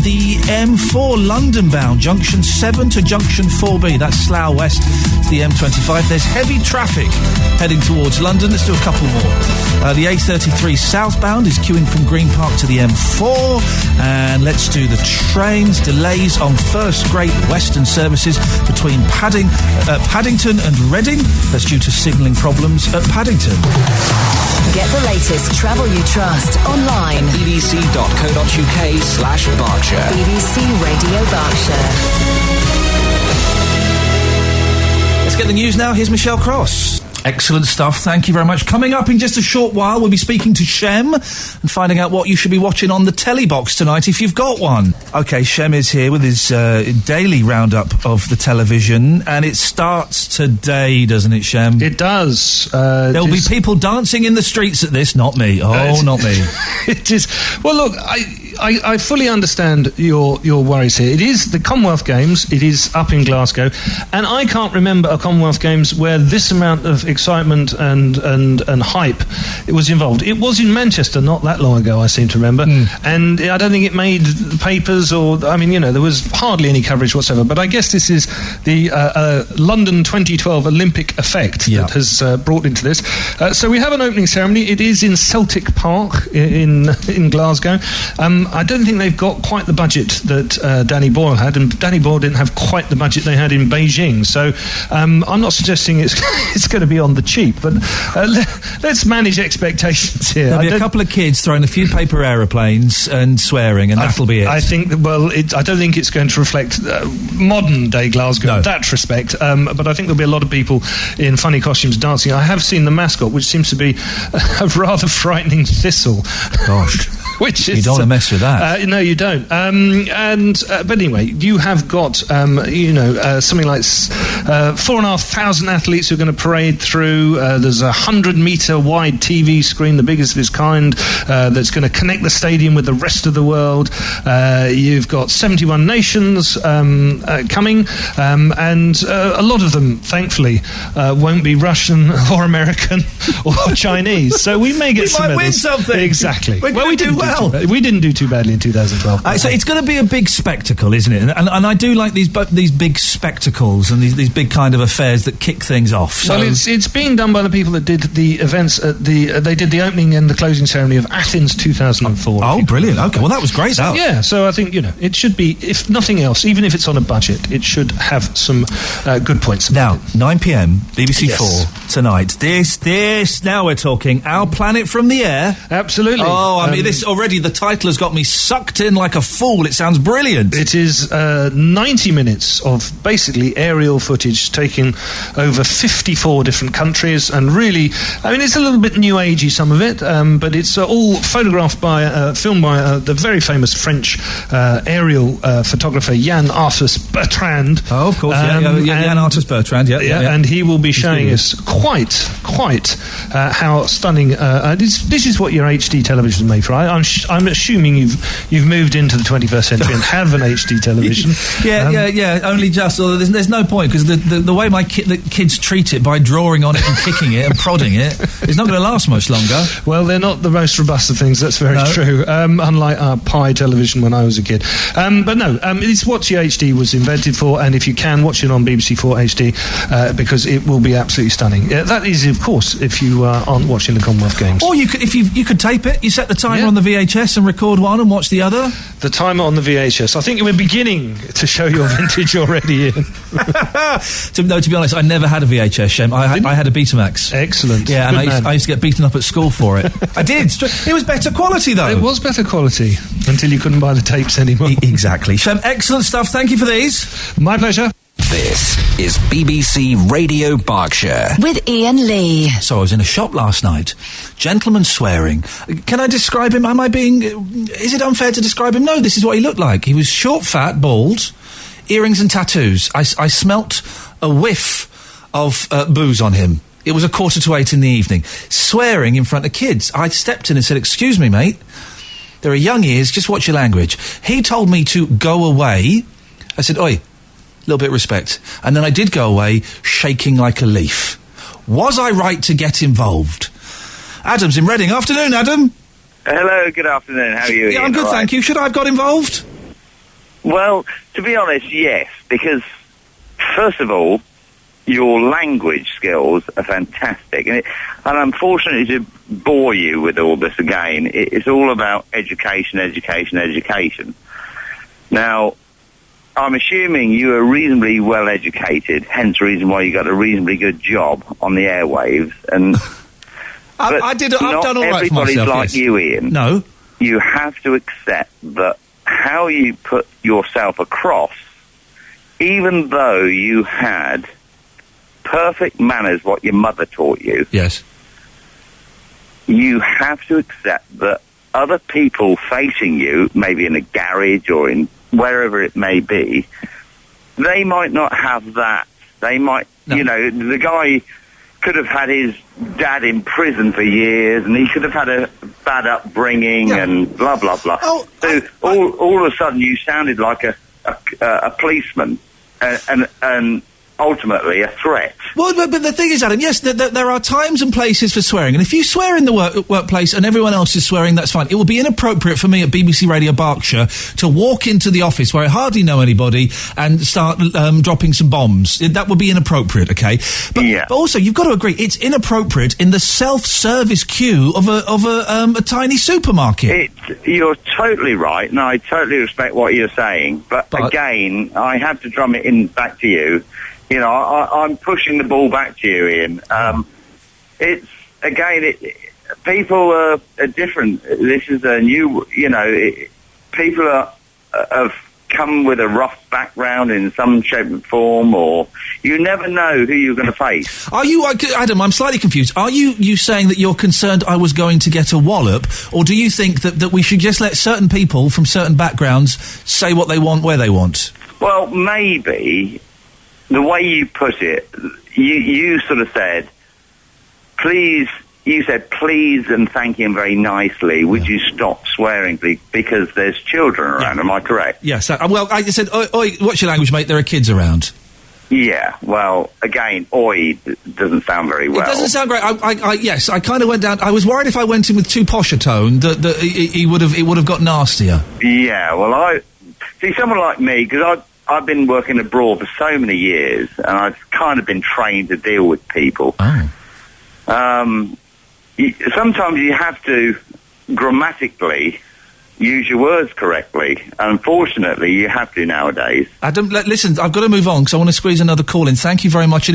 The M4 London bound, junction 7 to junction 4B, that's Slough West to the M25. There's heavy traffic heading towards London. Let's do a couple more. The A33 southbound is queuing from Green Park to the M4. And let's do the trains. Delays on First Great Western services between Paddington and Reading. That's due to signalling problems at Paddington. Get the latest travel you trust online. bbc.co.uk/Berkshire. BBC Radio Berkshire. Let's get the news now. Here's Michelle Cross. Excellent stuff. Thank you very much. Coming up in just a short while, we'll be speaking to Shem and finding out what you should be watching on the telly box tonight if you've got one. OK, Shem is here with his daily roundup of the television, and it starts today, doesn't it, Shem? It does. There'll be people dancing in the streets at this, not me. Oh, not me. It is. Well, look, I fully understand your worries here. It is the Commonwealth Games. It is up in Glasgow, and I can't remember a Commonwealth Games where this amount of excitement and hype it was involved. It was in Manchester not that long ago, I seem to remember, and I don't think it made the papers or, I mean, there was hardly any coverage whatsoever, but I guess this is the London 2012 Olympic effect that has brought into this. So we have an opening ceremony. It is in Celtic Park in Glasgow. I don't think they've got quite the budget that Danny Boyle had, and Danny Boyle didn't have quite the budget they had in Beijing. So I'm not suggesting it's going to be on the cheap, but let's manage expectations here. There'll be a couple of kids throwing a few paper aeroplanes and swearing, and that'll be it. I think I don't think it's going to reflect modern day Glasgow in that respect, but I think there'll be a lot of people in funny costumes dancing. I have seen the mascot, which seems to be a rather frightening thistle. Gosh. Which is, you don't want to mess with that. No, you don't. But anyway, you have got something like 4,500 athletes who are going to parade through. There's a 100-meter wide TV screen, the biggest of its kind, that's going to connect the stadium with the rest of the world. You've got 71 nations coming, and a lot of them, thankfully, won't be Russian or American or Chinese. So we may get some might win medals. something. Exactly. We didn't do well. We didn't do too badly in 2012. So it's going to be a big spectacle, isn't it? And I do like these big spectacles and these big kind of affairs that kick things off. So well, it's being done by the people that did the events at they did the opening and the closing ceremony of Athens 2004. Oh, brilliant. Okay, well, that was great. Yeah, so I think, it should be, if nothing else, even if it's on a budget, it should have some good points. Now, 9 p.m, BBC 4 tonight. This, now we're talking Our Planet from the Air. Absolutely. Oh, I mean, this already, the title has got me sucked in like a fool. It sounds brilliant. It is 90 minutes of basically aerial footage taking over 54 different countries, and really, I mean, it's a little bit new agey, some of it, but it's all photographed by, filmed by the very famous French aerial photographer Yann Arthus Bertrand. Oh, of course, Yann Arthus Bertrand, yeah. And he will be showing us quite how stunning. This is what your HD television is made for. I'm assuming you've moved into the 21st century and have an HD television. Yeah. Only just. There's no point, because the way the kids treat it by drawing on it and kicking it and prodding it, it's not going to last much longer. Well, they're not the most robust of things. That's very true. Unlike our Pi television when I was a kid. But no, it's what your HD was invented for, and if you can, watch it on BBC 4 HD because it will be absolutely stunning. That is, of course, if you aren't watching the Commonwealth Games. Or you could tape it. You set the timer on the VHS and record one and watch the other. The timer on the VHS. I think we're beginning to show your vintage already, Ian. To be honest, I never had a VHS, Shem. I had a Betamax. Excellent. Yeah, and I used to get beaten up at school for it. I did. It was better quality, though. It was better quality until you couldn't buy the tapes anymore. Exactly. Shem, excellent stuff. Thank you for these. My pleasure. This is BBC Radio Berkshire. With Iain Lee. So I was in a shop last night. Gentleman swearing. Can I describe him? Is it unfair to describe him? No, this is what he looked like. He was short, fat, bald, earrings and tattoos. I smelt a whiff of booze on him. It was 7:45 in the evening. Swearing in front of kids. I stepped in and said, "Excuse me, mate. There are young ears, just watch your language." He told me to go away. I said, "Oi, little bit of respect." And then I did go away, shaking like a leaf. Was I right to get involved? Adam's in Reading. Afternoon, Adam. Hello, good afternoon. How are you? Yeah, I'm good, thank you. Should I have got involved? Well, to be honest, yes, because, first of all, your language skills are fantastic. And unfortunately, to bore you with all this again, it's all about education. Now, I'm assuming you are reasonably well educated, hence the reason why you got a reasonably good job on the airwaves. And I've done all right for myself. Everybody's like you, Ian. No. You have to accept that how you put yourself across, even though you had perfect manners, what your mother taught you. Yes. You have to accept that other people facing you, maybe in a garage or in wherever it may be, they might not have that. They might, the guy could have had his dad in prison for years, and he could have had a bad upbringing and blah, blah, blah. So all of a sudden you sounded like a policeman. And ultimately a threat. Well, but the thing is, Adam, yes, there are times and places for swearing, and if you swear in the workplace and everyone else is swearing, that's fine. It would be inappropriate for me at BBC Radio Berkshire to walk into the office where I hardly know anybody and start dropping some bombs. That would be inappropriate, okay? But also, you've got to agree, it's inappropriate in the self-service queue of a tiny supermarket. You're totally right, and I totally respect what you're saying, but again, I have to drum it in back to you. You know, I'm pushing the ball back to you, Ian. It's, again, people are different. This is a new, people have come with a rough background in some shape and form, or you never know who you're going to face. Are you, Adam, I'm slightly confused. Are you saying that you're concerned I was going to get a wallop, or do you think that we should just let certain people from certain backgrounds say what they want, where they want? Well, maybe... The way you put it, you sort of said, please, and thank him very nicely. Would you stop swearing, please? Because there's children around. Am I correct? Yes. I said, oi, watch your language, mate. There are kids around. Yeah. Well, again, oi doesn't sound very well. It doesn't sound great. Yes, I kind of went down. I was worried if I went in with too posh a tone that it would have got nastier. Yeah. Well, I see someone like me, because I've been working abroad for so many years, and I've kind of been trained to deal with people. Sometimes you have to grammatically use your words correctly. Unfortunately, you have to nowadays. Adam, listen, I've got to move on because I want to squeeze another call in. Thank you very much.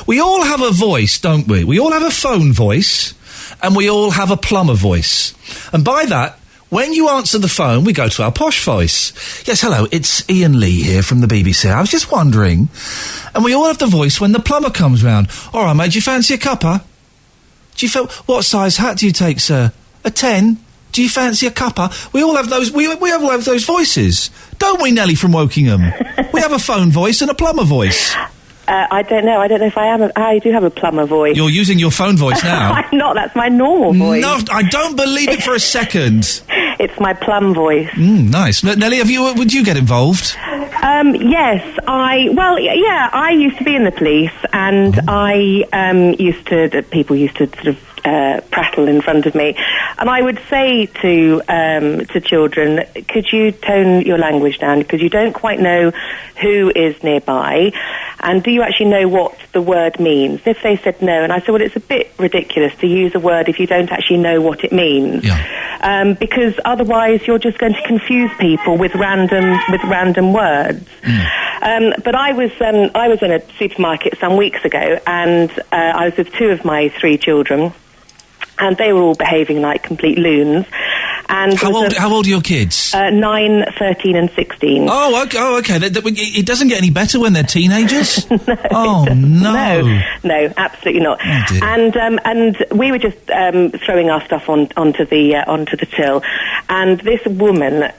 We all have a voice, don't we? We all have a phone voice, and we all have a plumber voice. And by that, when you answer the phone, we go to our posh voice. Yes, hello, it's Ian Lee here from the BBC. I was just wondering, and we all have the voice when the plumber comes round. All right, mate, do you fancy a cuppa? What size hat do you take, sir? A 10? Do you fancy a cuppa? We all have those. We all have those voices, don't we, Nellie from Wokingham? We have a phone voice and a plumber voice. I don't know. I don't know if I am. I do have a plumber voice. You're using your phone voice now. I'm not. That's my normal voice. No, I don't believe it for a second. It's my plum voice. Nice. Nellie, would you get involved? Yes. I used to be in the police, and people used to sort of prattle in front of me, and I would say to children, could you tone your language down because you don't quite know who is nearby, and do you actually know what the word means? If they said no, and I said, well, it's a bit ridiculous to use a word if you don't actually know what it means, because otherwise you're just going to confuse people with random words. But I was in a supermarket some weeks ago, and I was with two of my three children, and they were all behaving like complete loons. And how old are your kids? 9, 13 and 16. Oh, okay. It doesn't get any better when they're teenagers? No. No, absolutely not. Oh, dear. And we were just throwing our stuff onto the till, and this woman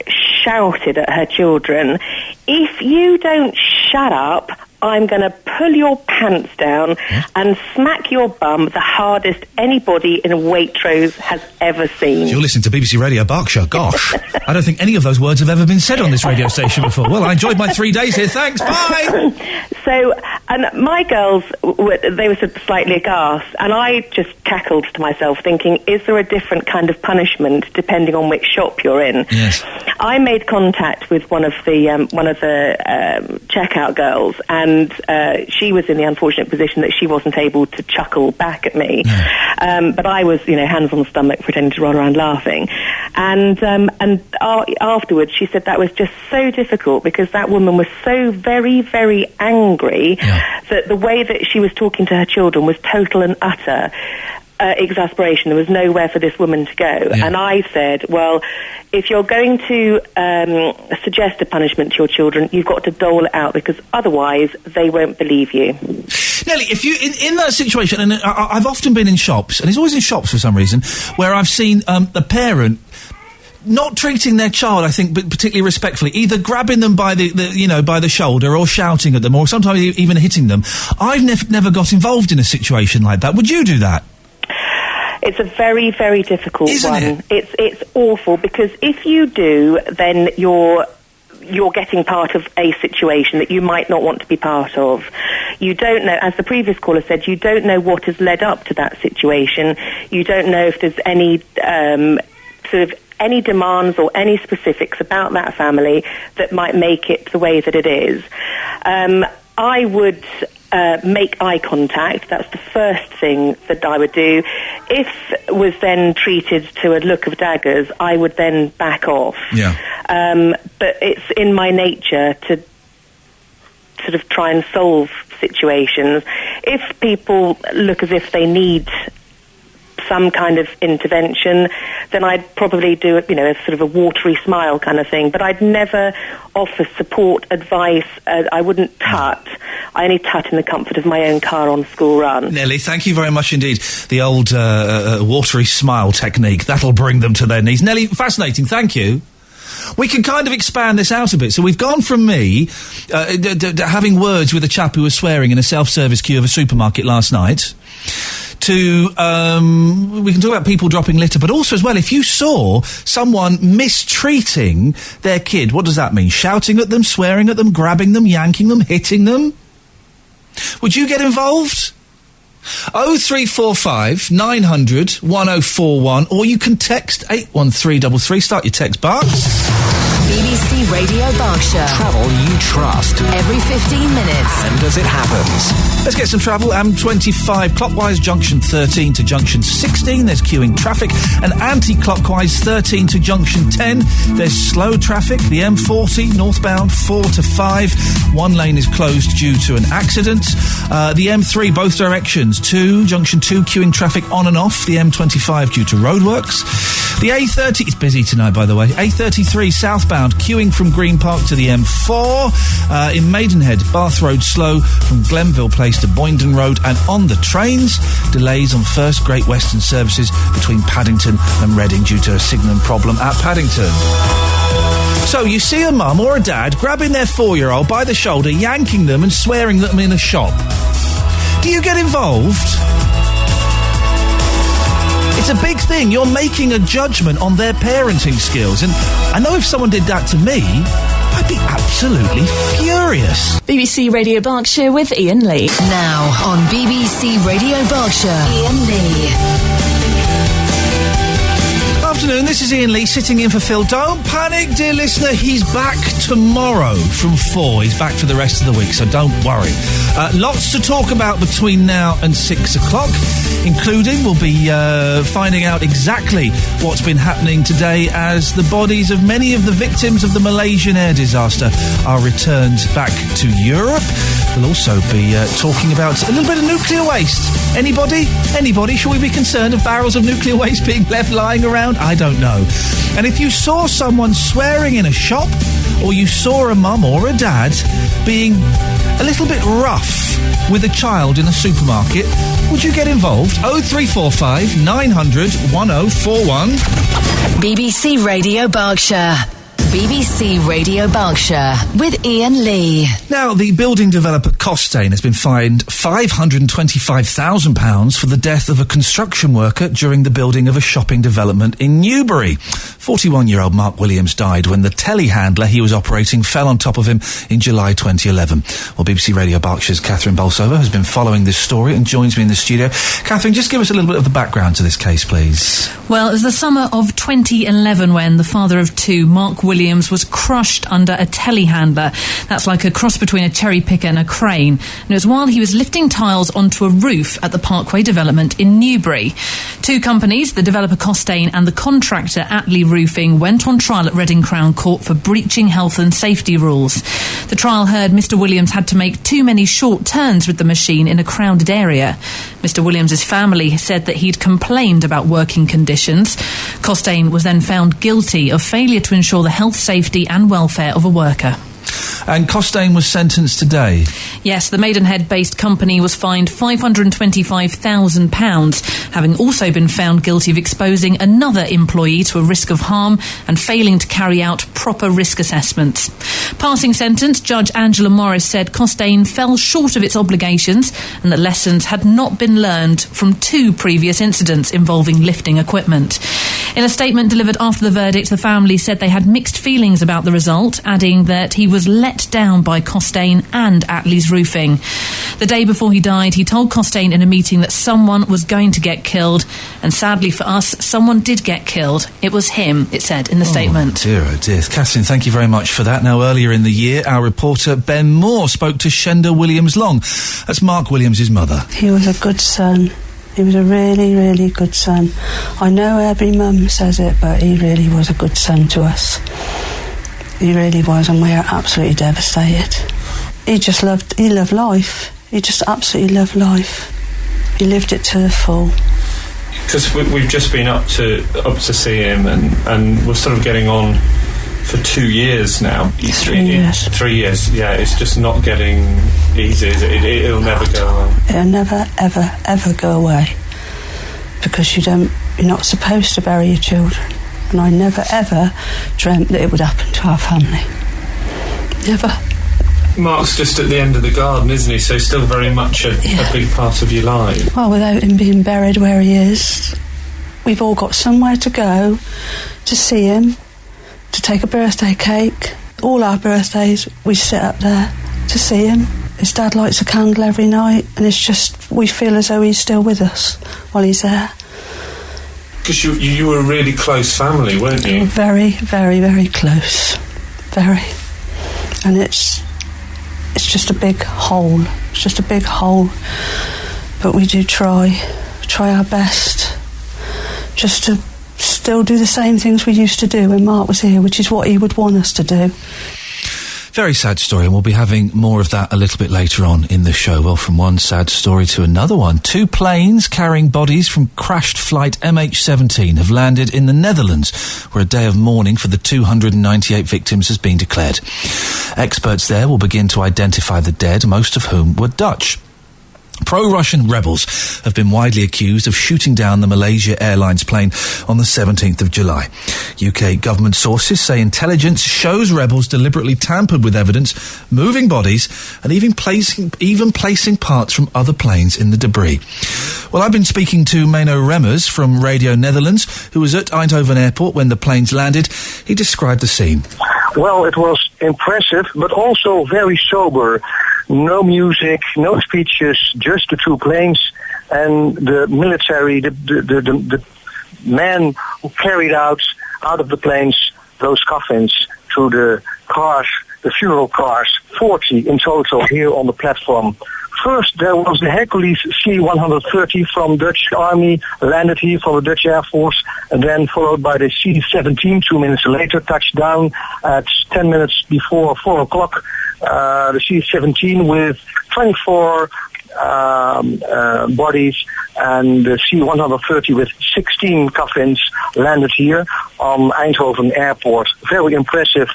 shouted at her children, "If you don't shut up, I'm going to pull your pants down and smack your bum the hardest anybody in Waitrose has ever seen." You're listening to BBC Radio Berkshire. Gosh, I don't think any of those words have ever been said on this radio station before. Well, I enjoyed my 3 days here. Thanks. Bye. So, and my girls, they were sort of slightly aghast, and I just cackled to myself, thinking, is there a different kind of punishment depending on which shop you're in? Yes. I made contact with one of the checkout girls, and she was in the unfortunate position that she wasn't able to chuckle back at me. But I was, hands on the stomach, pretending to run around laughing. And afterwards, she said that was just so difficult because that woman was so very, very angry that the way that she was talking to her children was total and utter exasperation. There was nowhere for this woman to go. And I said, well, if you're going to suggest a punishment to your children, you've got to dole it out, because otherwise they won't believe you. Nellie, if you in that situation, and I've often been in shops, and it's always in shops for some reason, where I've seen the parent not treating their child, I think, but particularly respectfully, either grabbing them by by the shoulder or shouting at them, or sometimes even hitting them. I've never got involved in a situation like that. Would you do that? It's a very, very difficult one. It's awful, because if you do, then you're getting part of a situation that you might not want to be part of. You don't know, as the previous caller said, you don't know what has led up to that situation. You don't know if there's any any demands or any specifics about that family that might make it the way that it is. I would make eye contact. That's the first thing that I would do. If was then treated to a look of daggers, I would then back off. Yeah. But it's in my nature to sort of try and solve situations. If people look as if they need some kind of intervention, then I'd probably do a sort of a watery smile kind of thing. But I'd never offer support, advice. I wouldn't tut. I only tut in the comfort of my own car on school run. Nellie, thank you very much indeed. The old watery smile technique, that'll bring them to their knees. Nellie, fascinating, thank you. We can kind of expand this out a bit. So we've gone from me having words with a chap who was swearing in a self-service queue of a supermarket last night to, we can talk about people dropping litter, but also as well, if you saw someone mistreating their kid, what does that mean? Shouting at them, swearing at them, grabbing them, yanking them, hitting them? Would you get involved? 0345 900 1041, or you can text 81333. Start your text box. BBC Radio Berkshire. Travel you trust. Every 15 minutes. And as it happens. Let's get some travel. M25 clockwise, junction 13 to junction 16. There's queuing traffic. And anti-clockwise, 13 to junction 10. There's slow traffic. The M40 northbound 4 to 5. One lane is closed due to an accident. The M3 both directions. Junction 2 queuing traffic on and off. The M25 due to roadworks. The A30 is busy tonight, by the way. A33 southbound queuing from Green Park to the M4. In Maidenhead, Bath Road slow from Glenville Place to Boyndon Road. And on the trains, delays on First Great Western services between Paddington and Reading due to a signalling problem at Paddington. So you see a mum or a dad grabbing their 4-year-old by the shoulder, yanking them and swearing at them in a shop. Do you get involved? It's a big thing. You're making a judgment on their parenting skills. And I know if someone did that to me, I'd be absolutely furious. BBC Radio Berkshire with Iain Lee. Now on BBC Radio Berkshire, Iain Lee. Afternoon, this is Iain Lee sitting in for Phil. Don't panic, dear listener, he's back tomorrow from 4. He's back for the rest of the week, so don't worry. Lots to talk about between now and 6 o'clock, including we'll be finding out exactly what's been happening today as the bodies of many of the victims of the Malaysian air disaster are returned back to Europe. We'll also be talking about a little bit of nuclear waste. Anybody? Should we be concerned of barrels of nuclear waste being left lying around? I don't know. And if you saw someone swearing in a shop, or you saw a mum or a dad being a little bit rough with a child in a supermarket, would you get involved? 0345 900 1041. BBC Radio Berkshire. BBC Radio Berkshire with Iain Lee. Now, the building developer Costain has been fined £525,000 for the death of a construction worker during the building of a shopping development in Newbury. 41-year-old Mark Williams died when the telehandler he was operating fell on top of him in July 2011. Well, BBC Radio Berkshire's Catherine Bolsover has been following this story and joins me in the studio. Catherine, just give us a little bit of the background to this case, please. Well, it was the summer of 2011 when the father of two, Mark Williams, was crushed under a telehandler. That's like a cross between a cherry picker and a crane. And it was while he was lifting tiles onto a roof at the Parkway development in Newbury. Two companies, the developer Costain and the contractor Attlee Roofing, went on trial at Reading Crown Court for breaching health and safety rules. The trial heard Mr. Williams had to make too many short turns with the machine in a crowded area. Mr. Williams' family said that he'd complained about working conditions. Costain was then found guilty of failure to ensure the health, safety and welfare of a worker. And Costain was sentenced today? Yes, the Maidenhead-based company was fined £525,000, having also been found guilty of exposing another employee to a risk of harm and failing to carry out proper risk assessments. Passing sentence, Judge Angela Morris said Costain fell short of its obligations and that lessons had not been learned from two previous incidents involving lifting equipment. In a statement delivered after the verdict, the family said they had mixed feelings about the result, adding that he was let down by Costain and Attlee's Roofing. The day before he died, he told Costain in a meeting that someone was going to get killed, and sadly for us, someone did get killed. It was him, it said in the statement. Oh dear. Catherine, thank you very much for that. Now, earlier in the year, our reporter Ben Moore spoke to Shenda Williams-Long. That's Mark Williams' mother. He was a good son. He was a really, really good son. I know every mum says it, but he really was a good son to us. He really was, and we are absolutely devastated. He loved life. He just absolutely loved life. He lived it to the full. Because we've just been up to see him, and we're sort of getting on for 2 years now. 3 years. 3 years, yeah. It's just not getting easy, is it? It'll never go away. It'll never, ever, ever go away. Because you're not supposed to bury your children. And I never, ever dreamt that it would happen to our family. Never. Mark's just at the end of the garden, isn't he? So still very much a big part of your life. Well, without him being buried where he is, we've all got somewhere to go to see him, to take a birthday cake. All our birthdays, we sit up there to see him. His dad lights a candle every night, and it's just, we feel as though he's still with us while he's there. Because you were a really close family, weren't you? Very, very, very close. Very. And it's just a big hole. It's just a big hole. But we do try our best just to still do the same things we used to do when Mark was here, which is what he would want us to do. Very sad story, and we'll be having more of that a little bit later on in the show. Well, from one sad story to another one. 2 planes carrying bodies from crashed flight MH17 have landed in the Netherlands, where a day of mourning for the 298 victims has been declared. Experts there will begin to identify the dead, most of whom were Dutch. Pro-Russian rebels have been widely accused of shooting down the Malaysia Airlines plane on the 17th of July. UK government sources say intelligence shows rebels deliberately tampered with evidence, moving bodies, and even placing parts from other planes in the debris. Well, I've been speaking to Menno Remmers from Radio Netherlands, who was at Eindhoven Airport when the planes landed. He described the scene. Well, it was impressive, but also very sober. No music, no speeches, just the 2 planes and the military, the men who carried out of the planes those coffins to the cars, the funeral cars, 40 in total here on the platform. First, there was the Hercules C-130 from Dutch Army, landed here from the Dutch Air Force, and then followed by the C-17 2 minutes later, touched down at 10 minutes before 4 o'clock. The C-17 with 24 bodies, and the C-130 with 16 coffins landed here on Eindhoven Airport. Very impressive.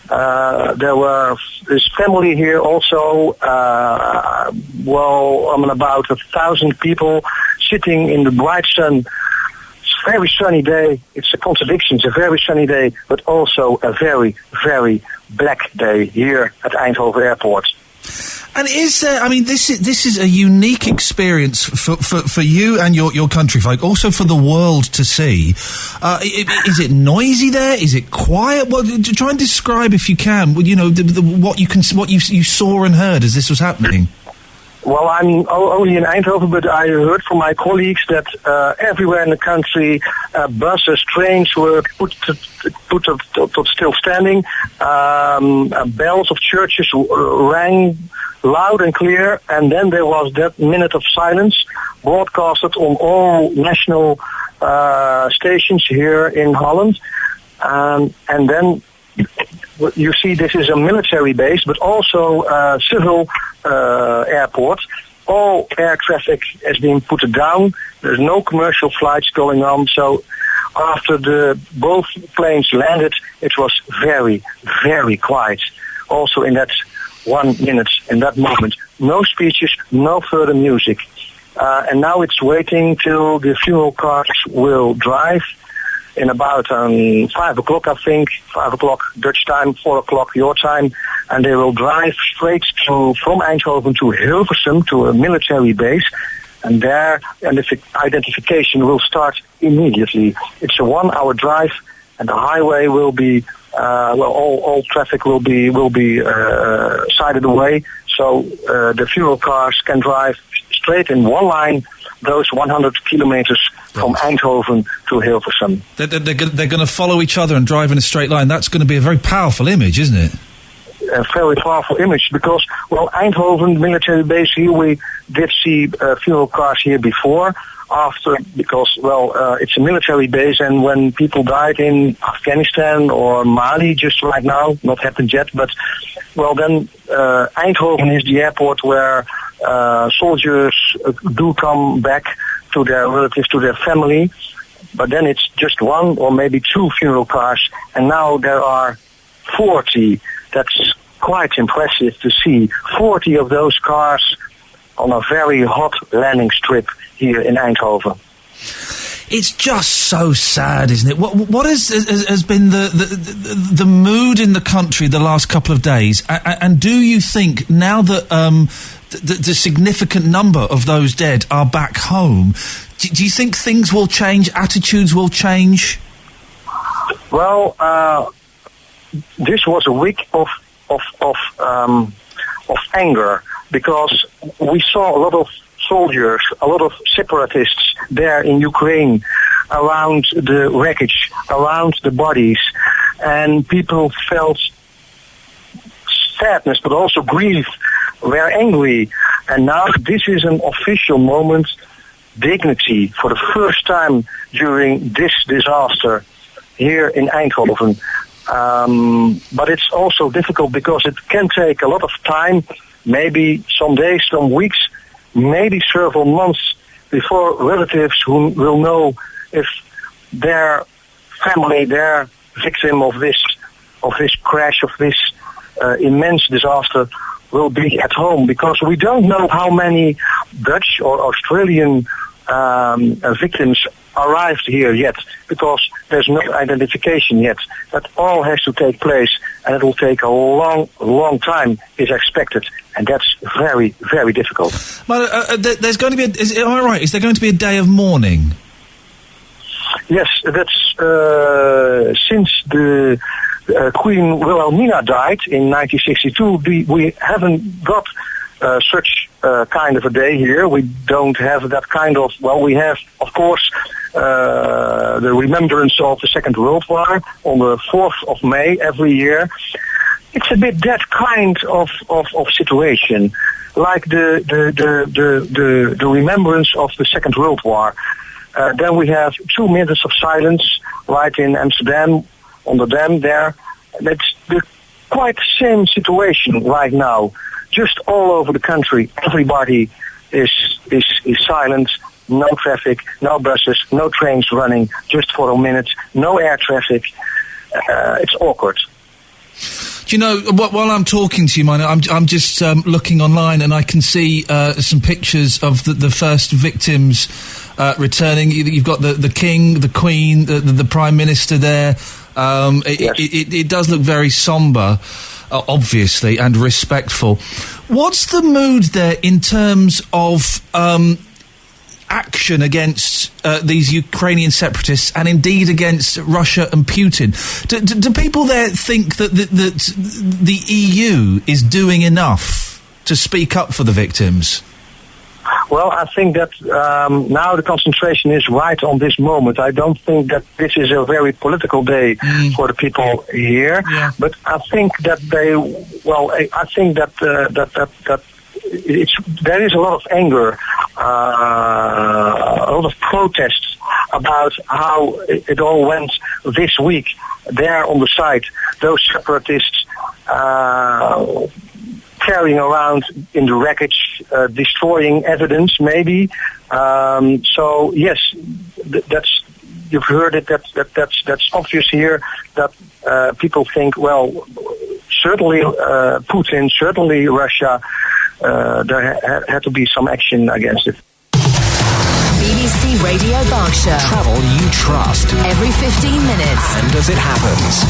There were his family here also, about 1,000 people sitting in the bright sun. It's a very sunny day. It's a contradiction. It's a very sunny day, but also a very, very black day here at Eindhoven Airport. And is there, this is a unique experience for you and your country folk, also for the world to see. Is it noisy there? Is it quiet? Well, try and describe, if you can, what you saw and heard as this was happening. Well, I'm only in Eindhoven, but I heard from my colleagues that everywhere in the country, buses, trains were put still standing. Bells of churches rang loud and clear, and then there was that minute of silence broadcasted on all national stations here in Holland. And then you see this is a military base, but also civil airport. All air traffic has been put down. There's no commercial flights going on. So after both planes landed, it was very, very quiet. Also in that 1 minute, in that moment, no speeches, no further music. And now it's waiting till the funeral cars will drive in about 5 o'clock, I think, 5 o'clock Dutch time, 4 o'clock your time, and they will drive straight from Eindhoven to Hilversum, to a military base, and there identification will start immediately. It's a 1-hour drive, and the highway will be, all traffic will be sided away, so the funeral cars can drive straight in one line those 100 kilometers from Eindhoven to Hilversum. They're going to follow each other and drive in a straight line. That's going to be a very powerful image, isn't it? A very powerful image because, well, Eindhoven military base here, we did see funeral cars here before. Because it's a military base, and when people died in Afghanistan or Mali just right now, not happened yet, but then Eindhoven is the airport where soldiers do come back to their relatives, to their family, but then it's just one or maybe two funeral cars, and now there are 40. That's quite impressive to see. 40 of those cars on a very hot landing strip here in Eindhoven. It's just so sad, isn't it? What has been the mood in the country the last couple of days? And do you think now that the significant number of those dead are back home, do you think things will change, attitudes will change? Well, this was a week of anger because we saw a lot of soldiers, a lot of separatists there in Ukraine around the wreckage, around the bodies, and people felt sadness but also grief, were angry, and now this is an official moment, dignity for the first time during this disaster here in Eindhoven. But it's also difficult because it can take a lot of time, maybe some days, some weeks, maybe several months before relatives who will know if their family, their victim of this crash, of this immense disaster, will be at home, because we don't know how many Dutch or Australian victims arrived here yet, because there's no identification yet. That all has to take place, and it will take a long time, is expected, and that's very, very difficult. But there's going to be am I right? Is there going to be a day of mourning? Yes, that's since the Queen Wilhelmina died in 1962. We haven't got such kind of a day here. We don't have that kind of. Well, we have, of course, the remembrance of the Second World War on the 4th of May every year. It's a bit that kind of situation, like the remembrance of the Second World War. Then we have 2 minutes of silence right in Amsterdam on the dam there. That's quite the same situation right now. Just all over the country, everybody is silent. No traffic, no buses, no trains running, just for a minute. No air traffic. It's awkward. Do you know, while I'm talking to you, Minor, I'm just looking online, and I can see some pictures of the first victims returning. You've got the King, the Queen, the Prime Minister there. It does look very sombre, obviously, and respectful. What's the mood there in terms of action against these Ukrainian separatists, and indeed against Russia and Putin? Do people there think that the EU is doing enough to speak up for the victims? Well, I think that now the concentration is right on this moment. I don't think that this is a very political day for the people here, but I think that there is a lot of anger, a lot of protests about how it all went this week there on the site. Those separatists carrying around in the wreckage, destroying evidence, maybe. So yes, that's you've heard it. That's obvious here. That people think, well, certainly Putin, certainly Russia. There had to be some action against it. BBC Radio Berkshire. Travel you trust. Every 15 minutes. And as it happens.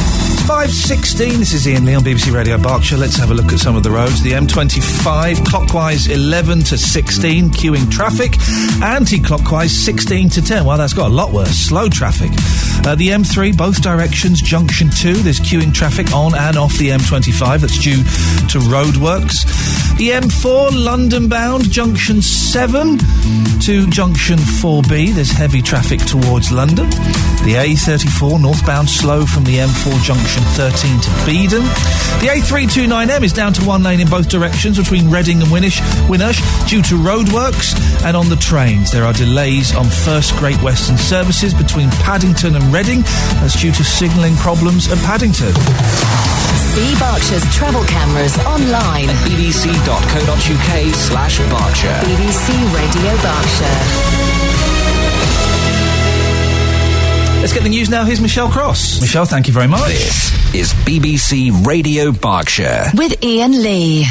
5:16, this is Iain Lee on BBC Radio Berkshire. Let's have a look at some of the roads. The M25, clockwise 11 to 16, queuing traffic. Anti-clockwise 16 to 10. Well, that's got a lot worse. Slow traffic. The M3, both directions, junction 2. There's queuing traffic on and off the M25. That's due to roadworks. The M4, London bound, junction 7 to junction 4B. There's heavy traffic towards London. The A34, northbound, slow from the M4 junction 13 to Beedon. The A329M is down to one lane in both directions between Reading and Winnersh due to roadworks. And on the trains, there are delays on First Great Western services between Paddington and Reading. That's due to signalling problems at Paddington. See Berkshire's travel cameras online at bbc.co.uk/Berkshire. BBC Radio Berkshire. Let's get the news now. Here's Michelle Cross. Michelle, thank you very much. This is BBC Radio Berkshire. With Iain Lee.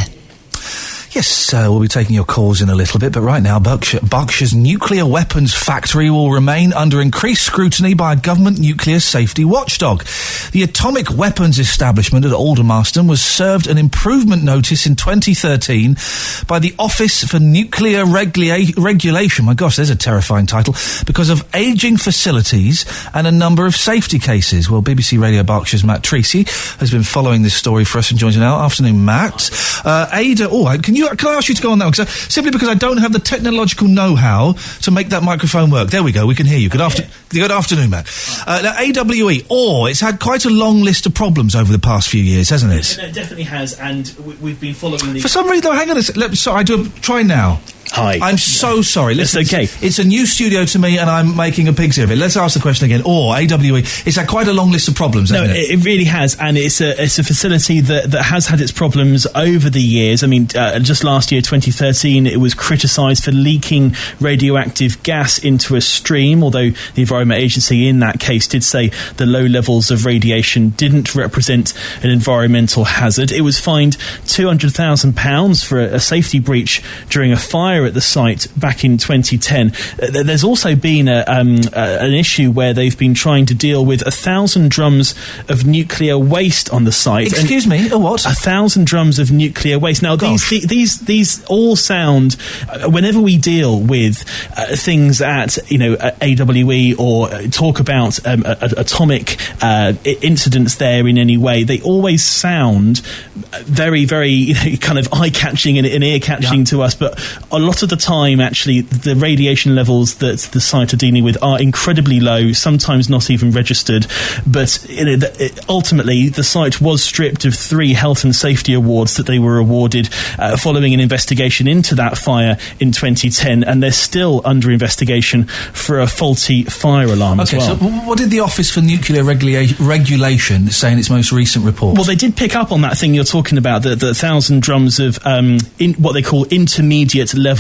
Yes, we'll be taking your calls in a little bit, but right now, Berkshire's nuclear weapons factory will remain under increased scrutiny by a government nuclear safety watchdog. The Atomic Weapons Establishment at Aldermaston was served an improvement notice in 2013 by the Office for Nuclear Regulation. My gosh, there's a terrifying title. Because of ageing facilities and a number of safety cases. Well, BBC Radio Berkshire's Matt Treacy has been following this story for us and joins us now. Afternoon, Matt. Ada, can I ask you to go on that one? Simply because I don't have the technological know-how to make that microphone work. There we go, we can hear you. Good afternoon, Matt. Now, AWE, it's had quite a long list of problems over the past few years, hasn't it? It definitely has, and we've been following the... For some reason, though, hang on a second. Sorry, try now. Hi. I'm so sorry. Listen, it's okay. It's a new studio to me and I'm making a pig's ear of it. Let's ask the question again. AWE, it's had quite a long list of problems, hasn't it? It really has, and it's a facility that has had its problems over the years. I mean, just last year, 2013, it was criticised for leaking radioactive gas into a stream, although the Environment Agency in that case did say the low levels of radiation didn't represent an environmental hazard. It was fined £200,000 for a safety breach during a fire at the site back in 2010. There's also been an issue where they've been trying to deal with 1,000 drums of nuclear waste on the site. Excuse me, a what? 1,000 drums of nuclear waste. Now, these all sound, whenever we deal with things at AWE or talk about atomic incidents there in any way, they always sound very, very kind of eye-catching and ear-catching to us, but a lot of the time, actually, the radiation levels that the site are dealing with are incredibly low, sometimes not even registered. But ultimately, the site was stripped of 3 health and safety awards that they were awarded following an investigation into that fire in 2010, and they're still under investigation for a faulty fire alarm as well. So what did the Office for Nuclear Regulation say in its most recent report? Well, they did pick up on that thing you're talking about, the 1,000 drums of what they call intermediate level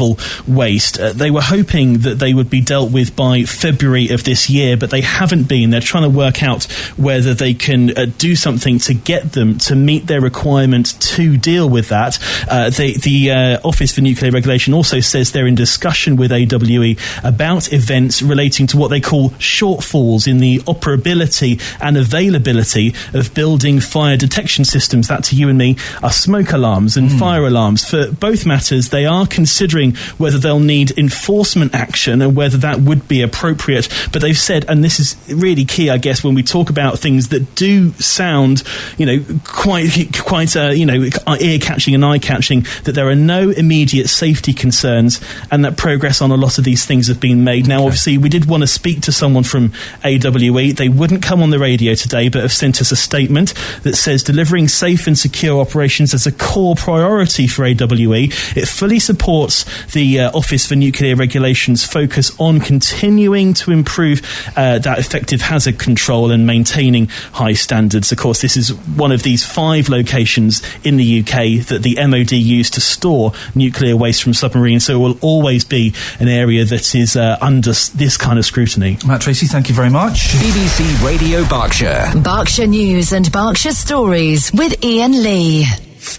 waste. They were hoping that they would be dealt with by February of this year, but they haven't been. They're trying to work out whether they can do something to get them to meet their requirement to deal with that. The Office for Nuclear Regulation also says they're in discussion with AWE about events relating to what they call shortfalls in the operability and availability of building fire detection systems. That, to you and me, are smoke alarms and fire alarms. For both matters, they are considering whether they'll need enforcement action and whether that would be appropriate. But they've said, and this is really key, I guess, when we talk about things that do sound, quite ear-catching and eye-catching, that there are no immediate safety concerns and that progress on a lot of these things have been made. Now, obviously, we did want to speak to someone from AWE. They wouldn't come on the radio today, but have sent us a statement that says delivering safe and secure operations is a core priority for AWE. It fully supports the Office for Nuclear Regulation's focus on continuing to improve that effective hazard control and maintaining high standards. Of course, this is one of these 5 locations in the UK that the MOD used to store nuclear waste from submarines, so it will always be an area that is under this kind of scrutiny. Matt Treacy, thank you very much. BBC Radio Berkshire. Berkshire News and Berkshire Stories with Iain Lee.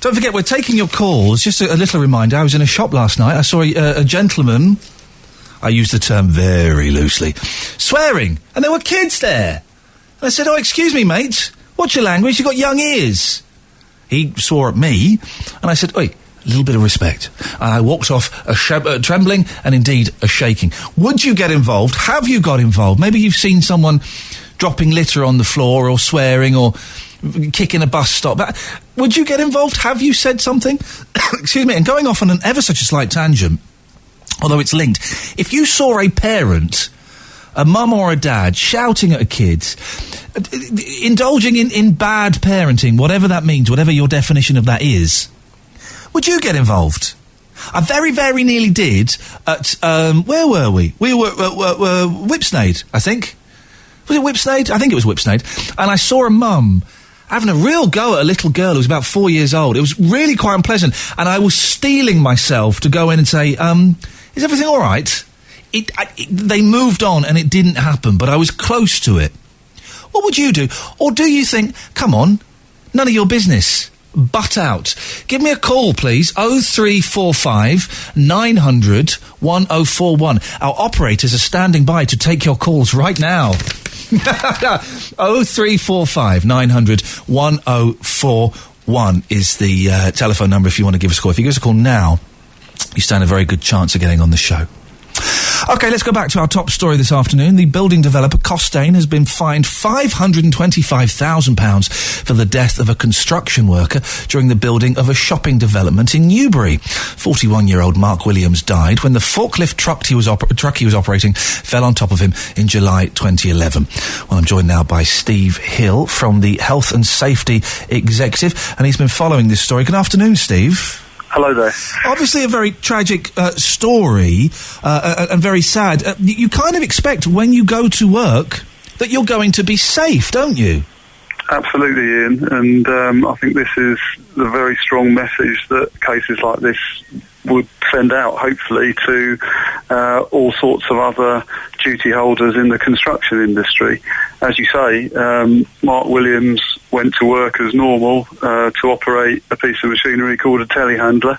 Don't forget, we're taking your calls. Just a little reminder, I was in a shop last night. I saw a gentleman, I use the term very loosely, swearing, and there were kids there. And I said, excuse me, mate, What's your language? You've got young ears. He swore at me, and I said, oi, a little bit of respect. And I walked off trembling and indeed a shaking. Would you get involved? Have you got involved? Maybe you've seen someone dropping litter on the floor or swearing or kicking a bus stop. Would you get involved? Have you said something? Excuse me. And going off on an ever such a slight tangent, although it's linked, if you saw a parent, a mum or a dad, shouting at a kid, indulging in bad parenting, whatever that means, whatever your definition of that is, would you get involved? I very, very nearly did at, where were we? We were at Whipsnade, I think. Was it Whipsnade? I think it was Whipsnade. And I saw a mum having a real go at a little girl who was about 4 years old. It was really quite unpleasant. And I was steeling myself to go in and say, is everything all right? They moved on and it didn't happen, but I was close to it. What would you do? Or do you think, come on, none of your business, butt out? Give me a call, please, 0345 900 1041. Our operators are standing by to take your calls right now. 0345 900 1041 is the telephone number if you want to give us a call. If you give us a call now, you stand a very good chance of getting on the show. OK, let's go back to our top story this afternoon. The building developer Costain has been fined £525,000 for the death of a construction worker during the building of a shopping development in Newbury. 41-year-old Mark Williams died when the forklift truck he was operating fell on top of him in July 2011. Well, I'm joined now by Steve Hill from the Health and Safety Executive, and he's been following this story. Good afternoon, Steve. Hello there. Obviously a very tragic story and very sad. You kind of expect when you go to work that you're going to be safe, don't you? Absolutely, Ian. And I think this is the very strong message that cases like this would send out, hopefully, to all sorts of other duty holders in the construction industry. As you say, Mark Williams went to work as normal to operate a piece of machinery called a telehandler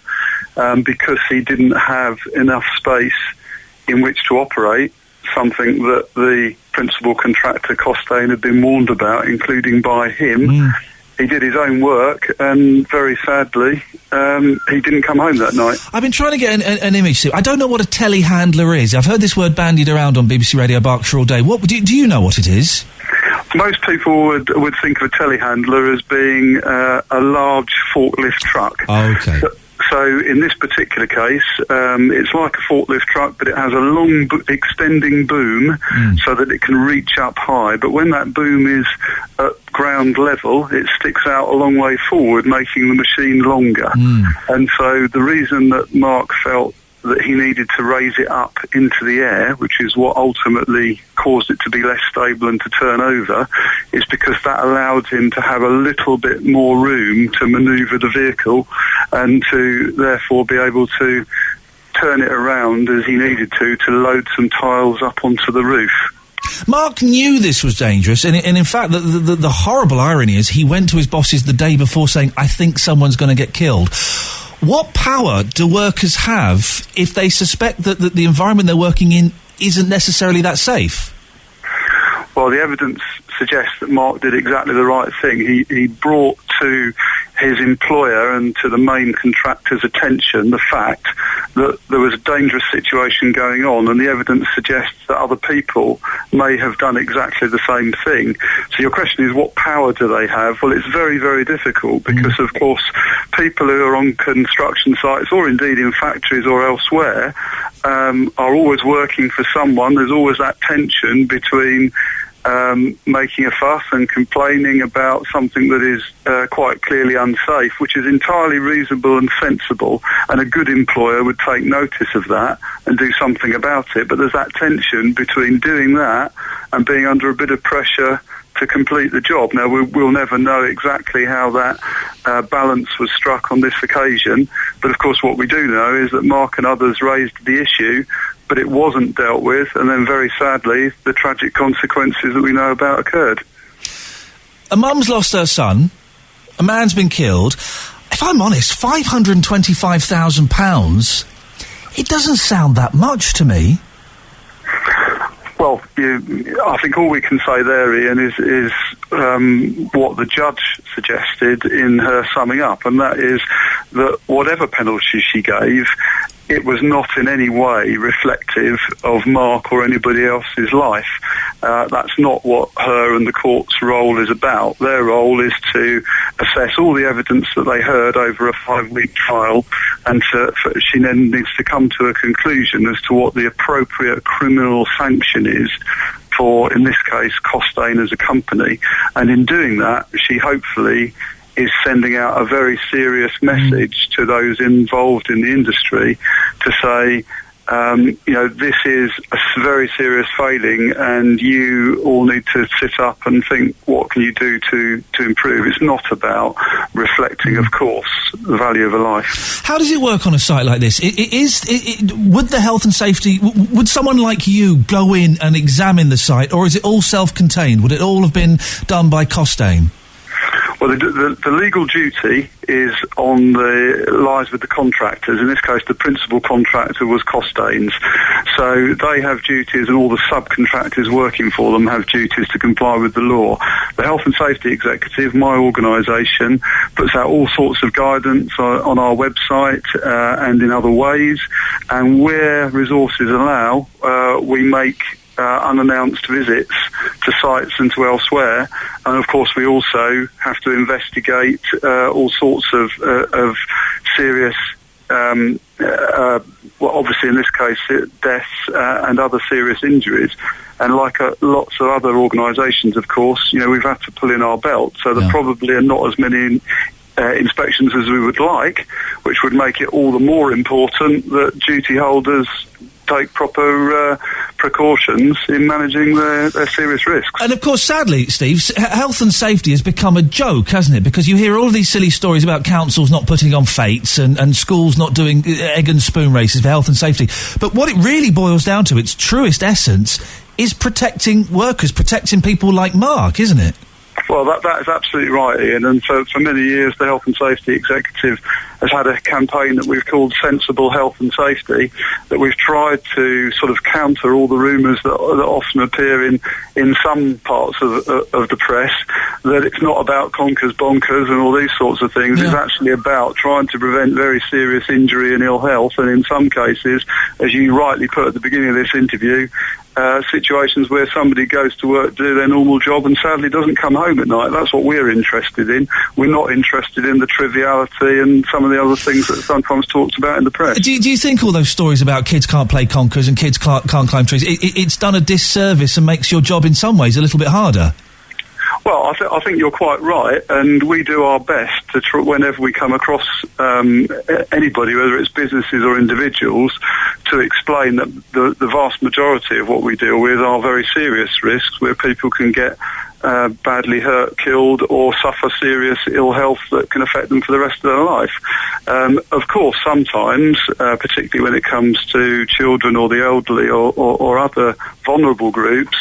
because he didn't have enough space in which to operate, something that the principal contractor Costain had been warned about, including by him. He did his own work, and very sadly, he didn't come home that night. I've been trying to get an image. I don't know what a telehandler is. I've heard this word bandied around on BBC Radio Berkshire all day. What do you know what it is? Most people would think of a telehandler as being a large forklift truck. Oh, okay. So in this particular case, it's like a forklift truck, but it has a long extending boom so that it can reach up high. But when that boom is at ground level, it sticks out a long way forward, making the machine longer. And so the reason that Mark felt that he needed to raise it up into the air, which is what ultimately caused it to be less stable and to turn over, is because that allowed him to have a little bit more room to manoeuvre the vehicle and to therefore be able to turn it around as he needed to load some tiles up onto the roof. Mark knew this was dangerous, and in fact, the horrible irony is he went to his bosses the day before saying, I think someone's going to get killed. What power do workers have if they suspect that the environment they're working in isn't necessarily that safe? Well, the evidence suggests that Mark did exactly the right thing. He brought to his employer and to the main contractor's attention the fact that there was a dangerous situation going on, and the evidence suggests that other people may have done exactly the same thing. So your question is, what power do they have? Well, it's very, very difficult because, of course, people who are on construction sites or indeed in factories or elsewhere are always working for someone. There's always that tension between making a fuss and complaining about something that is quite clearly unsafe, which is entirely reasonable and sensible, and a good employer would take notice of that and do something about it. But there's that tension between doing that and being under a bit of pressure to complete the job. Now, we'll never know exactly how that balance was struck on this occasion, but of course what we do know is that Mark and others raised the issue, but it wasn't dealt with, and then very sadly the tragic consequences that we know about occurred. A mum's lost her son, a man's been killed. If I'm honest, £525,000, it doesn't sound that much to me. Well, I think all we can say there, Ian, is what the judge suggested in her summing up, and that is that whatever penalty she gave, it was not in any way reflective of Mark or anybody else's life. That's not what her and the court's role is about. Their role is to assess all the evidence that they heard over a 5-week trial, and she then needs to come to a conclusion as to what the appropriate criminal sanction is for, in this case, Costain as a company. And in doing that, she hopefully is sending out a very serious message to those involved in the industry to say, this is a very serious failing, and you all need to sit up and think, what can you do to improve? It's not about reflecting, of course, the value of a life. How does it work on a site like this? Would the health and safety, would someone like you go in and examine the site, or is it all self-contained? Would it all have been done by Costain? Well, the legal duty lies with the contractors. In this case, the principal contractor was Costain's. So they have duties, and all the subcontractors working for them have duties to comply with the law. The Health and Safety Executive, my organisation, puts out all sorts of guidance on our website and in other ways. And where resources allow, we make unannounced visits to sites and to elsewhere, and of course we also have to investigate all sorts of serious, obviously in this case deaths and other serious injuries. And like lots of other organisations, of course, we've had to pull in our belt, so there probably are not as many inspections as we would like, which would make it all the more important that duty holders take proper precautions in managing their serious risks. And of course, sadly, Steve, health and safety has become a joke, hasn't it? Because you hear all these silly stories about councils not putting on fetes and schools not doing egg and spoon races for health and safety. But what it really boils down to, its truest essence, is protecting workers, protecting people like Mark, isn't it? Well, that is absolutely right, Ian. And for many years, the Health and Safety Executive has had a campaign that we've called Sensible Health and Safety, that we've tried to sort of counter all the rumours that often appear in some parts of the press, that it's not about conkers, bonkers and all these sorts of things. It's actually about trying to prevent very serious injury and ill health, and in some cases, as you rightly put at the beginning of this interview, situations where somebody goes to work, do their normal job, and sadly doesn't come home at night. That's what we're interested in. We're not interested in the triviality and some of the other things that are sometimes talked about in the press. Do you think all those stories about kids can't play conkers and kids can't climb trees, it's done a disservice and makes your job in some ways a little bit harder? Well, I think you're quite right, and we do our best to whenever we come across anybody, whether it's businesses or individuals, to explain that the vast majority of what we deal with are very serious risks, where people can get badly hurt, killed, or suffer serious ill health that can affect them for the rest of their life. Of course, sometimes, particularly when it comes to children or the elderly or other vulnerable groups,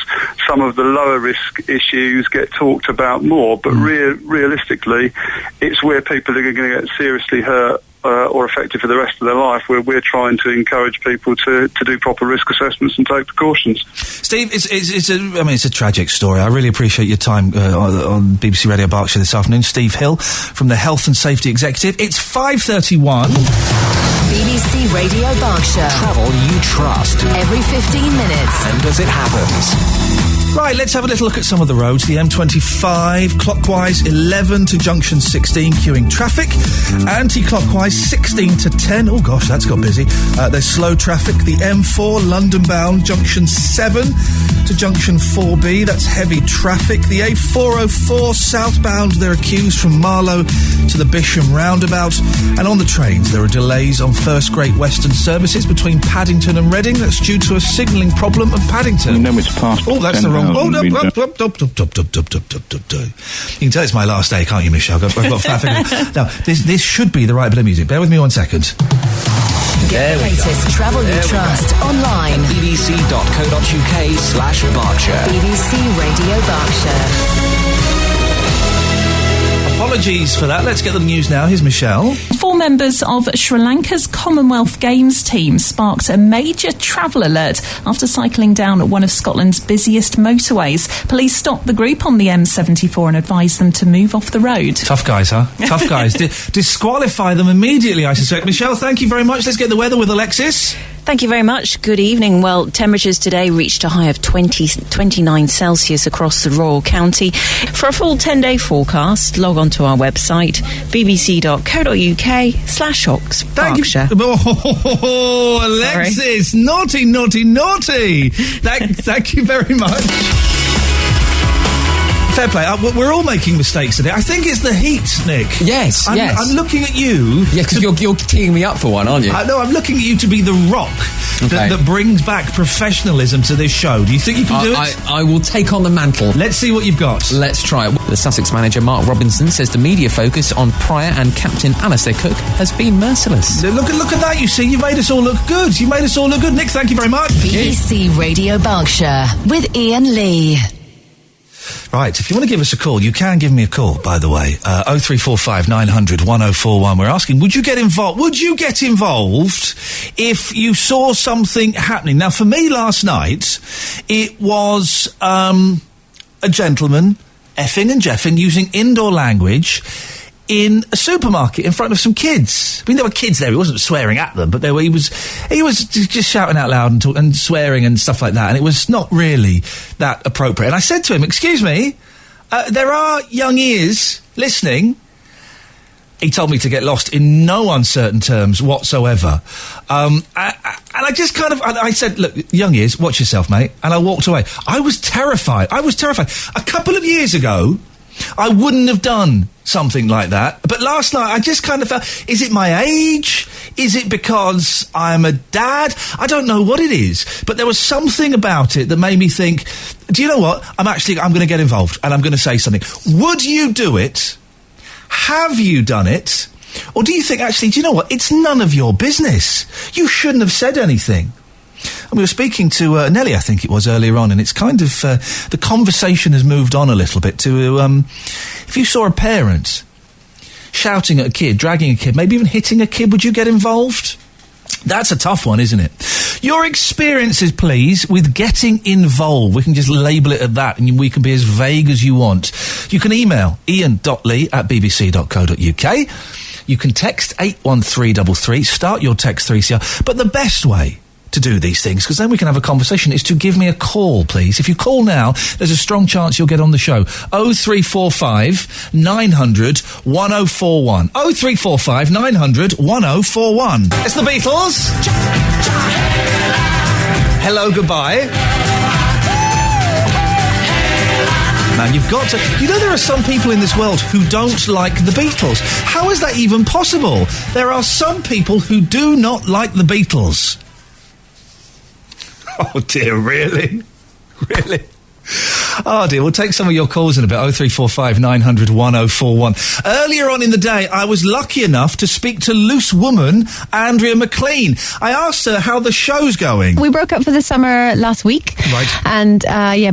some of the lower risk issues get talked about more, but realistically, it's where people are going to get seriously hurt or affected for the rest of their life, where we're trying to encourage people to do proper risk assessments and take precautions. Steve, it's a tragic story. I really appreciate your time on BBC Radio Berkshire this afternoon. Steve Hill from the Health and Safety Executive. It's 5:31. BBC Radio Berkshire. Travel you trust. Every 15 minutes. And as it happens. Right, let's have a little look at some of the roads. The M25, clockwise 11 to junction 16, queuing traffic. Anti-clockwise 16 to 10. Oh gosh, that's got busy. There's slow traffic. The M4, London bound, junction 7 to junction 4B. That's heavy traffic. The A404, southbound, there are queues from Marlow to the Bisham roundabout. And on the trains, there are delays on First Great Western services between Paddington and Reading. That's due to a signalling problem at Paddington. You know it's past. Oh, that's the wrong. Oh, up. You can tell it's my last day, can't you, Michelle? I've got fat fingers. Now, this should be the right bit of music. Bear with me 1 second. Get the latest travel you trust online. bbc.co.uk/Berkshire. BBC Radio Berkshire. Apologies for that. Let's get the news now. Here's Michelle. 4 members of Sri Lanka's Commonwealth Games team sparked a major travel alert after cycling down one of Scotland's busiest motorways. Police stopped the group on the M74 and advised them to move off the road. Tough guys, huh? Tough guys. Disqualify them immediately, I suspect. Michelle, thank you very much. Let's get the weather with Alexis. Thank you very much. Good evening. Well, temperatures today reached a high of 29 Celsius across the Royal County. For a full 10-day forecast, log on to our website, bbc.co.uk/Berkshire. Oh, Alexis, Sorry. Naughty. Thank you very much. Fair play. We're all making mistakes today. I think it's the heat, Nick. Yes. I'm looking at you. Yeah, because you're teeing me up for one, aren't you? No, I'm looking at you to be the rock that brings back professionalism to this show. Do you think you can do it? I will take on the mantle. Let's see what you've got. Let's try it. The Sussex manager, Mark Robinson, says the media focus on Pryor and Captain Alistair Cook has been merciless. Look at that. You see, you made us all look good. Nick, thank you very much. BBC Radio Berkshire with Iain Lee. Right, if you want to give us a call, you can give me a call, by the way. 0345 900 1041. We're asking, would you get involved if you saw something happening? Now, for me last night, it was a gentleman effing and jeffing using indoor language in a supermarket in front of some kids. I mean, there were kids there. He wasn't swearing at them, but he was just shouting out loud and swearing and stuff like that. And it was not really that appropriate. And I said to him, "Excuse me, there are young ears listening." He told me to get lost in no uncertain terms whatsoever. And I just I said, "Look, young ears, watch yourself, mate." And I walked away. I was terrified. A couple of years ago, I wouldn't have done something like that. But last night, I just kind of felt, is it my age? Is it because I'm a dad? I don't know what it is. But there was something about it that made me think, do you know what? I'm going to get involved and I'm going to say something. Would you do it? Have you done it? Or do you think, actually, do you know what? It's none of your business. You shouldn't have said anything. And we were speaking to Nellie, I think it was, earlier on, and it's kind of, the conversation has moved on a little bit to, if you saw a parent shouting at a kid, dragging a kid, maybe even hitting a kid, would you get involved? That's a tough one, isn't it? Your experiences, please, with getting involved. We can just label it at that, and we can be as vague as you want. You can email ian.lee@bbc.co.uk. You can text 81333, start your text 3CR, but the best way to do these things, because then we can have a conversation, is to give me a call, please. If you call now, there's a strong chance you'll get on the show. 0345 900 1041. 0345 900 1041. It's the Beatles. Hello, goodbye. Man, you've got to... You know, there are some people in this world who don't like the Beatles. How is that even possible? There are some people who do not like the Beatles. Oh, dear, really? Really? Oh, dear, we'll take some of your calls in a bit. 0345 900 1041. Earlier on in the day, I was lucky enough to speak to loose woman Andrea McLean. I asked her how the show's going. We broke up for the summer last week. Right. And,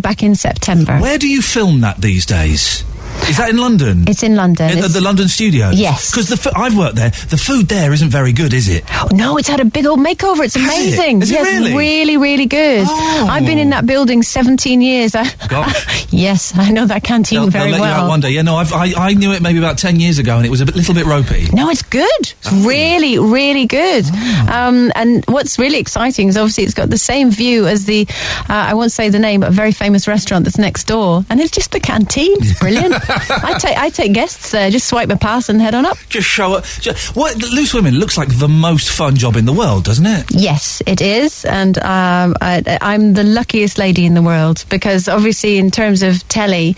back in September. Where do you film that these days? Is that in London? It's in London. The London studio? Yes. Because I've worked there. The food there isn't very good, is it? Oh, no, it's had a big old makeover. It's amazing. Is it really? Really, really good. Oh. I've been in that building 17 years. Gosh. Yes, I know that canteen very they'll well. let you out one day. Yeah, no, I knew it maybe about 10 years ago, and it was a little bit ropey. No, it's good. It's really, really good. Oh. And what's really exciting is obviously it's got the same view as the, I won't say the name, but a very famous restaurant that's next door. And it's just the canteen. It's brilliant. I take guests there, just swipe my pass and head on up. Just show up. Loose Women looks like the most fun job in the world, doesn't it? Yes, it is. And I'm the luckiest lady in the world, because obviously in terms of telly,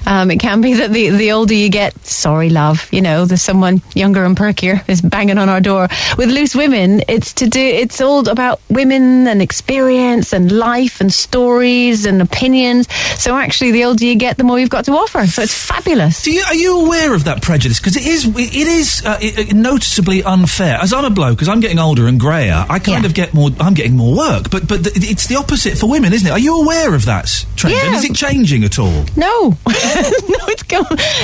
it can be that the older you get, sorry love, there's someone younger and perkier is banging on our door. With Loose Women, it's all about women and experience and life and stories and opinions. So actually the older you get, the more you've got to offer. So it's fabulous. Are you aware of that prejudice? Because it is noticeably unfair. As I'm a bloke, as I'm getting older and greyer, I kind of I'm getting more work. But it's the opposite for women, isn't it? Are you aware of that trend? Yeah. And is it changing at all? No. No,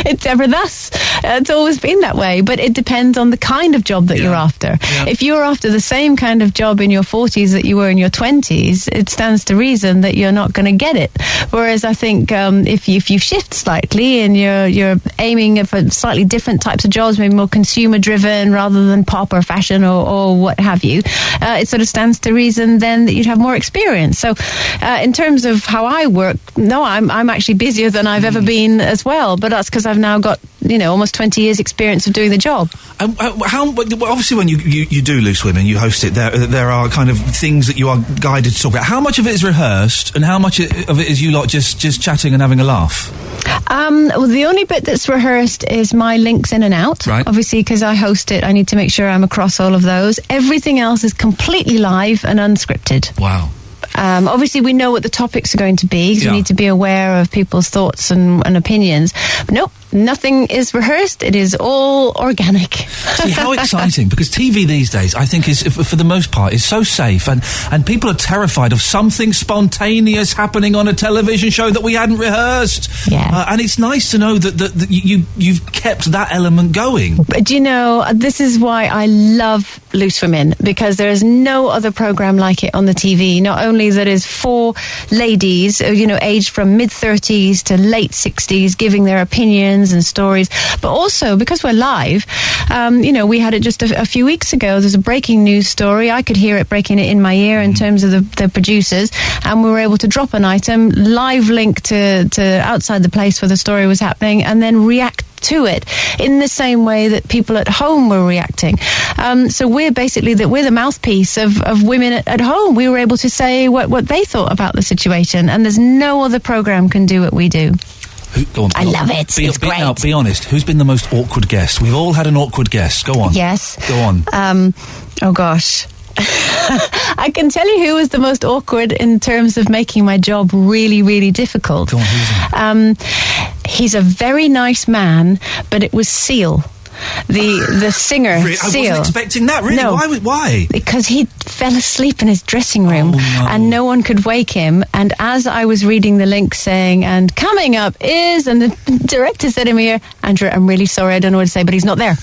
it's ever thus. It's always been that way. But it depends on the kind of job that you're after. Yeah. If you're after the same kind of job in your 40s that you were in your 20s, it stands to reason that you're not going to get it. Whereas I think if you shift slightly and you're aiming for slightly different types of jobs, maybe more consumer driven rather than pop or fashion or what have you, it sort of stands to reason then that you'd have more experience. So in terms of how I work, no, I'm actually busier than I've ever been as well, but that's because I've now got almost 20 years experience of doing the job. Obviously when you do Loose Women, you host it, there are kind of things that you are guided to talk about. How much of it is rehearsed and how much of it is you lot just chatting and having a laugh? Well, the only bit that's rehearsed is my links in and out. Right. Obviously, because I host it, I need to make sure I'm across all of those. Everything else is completely live and unscripted. Wow. Obviously, we know what the topics are going to be, because we need to be aware of people's thoughts and opinions. But nope, nothing is rehearsed. It is all organic. See, how exciting, because TV these days, I think, is, for the most part, is so safe, and people are terrified of something spontaneous happening on a television show that we hadn't rehearsed. Yeah. And it's nice to know that you've kept that element going. But this is why I love Loose Women, because there is no other programme like it on the TV. Not only that is 4 ladies, aged from mid-30s to late 60s, giving their opinions and stories, but also because we're live, we had it just a few weeks ago. There's a breaking news story. I could hear it breaking it in my ear in terms of the producers, and we were able to drop an item, live link to outside the place where the story was happening, and then react to it in the same way that people at home were reacting. So we're basically we're the mouthpiece of women at home. We were able to say what they thought about the situation, and there's no other programme can do what we do. Go on, I love it. It's great. Now, be honest. Who's been the most awkward guest? We've all had an awkward guest. Go on. Yes. Go on. Oh gosh. I can tell you who was the most awkward in terms of making my job really, really difficult. Go on, who's that? He's a very nice man, but it was Seal. The singer, really? Seal. I wasn't expecting that, really. No, why? Because he fell asleep in his dressing room and no one could wake him. And as I was reading the link saying, and coming up is, and the director said in my ear, Andrew, I'm really sorry, I don't know what to say, but he's not there.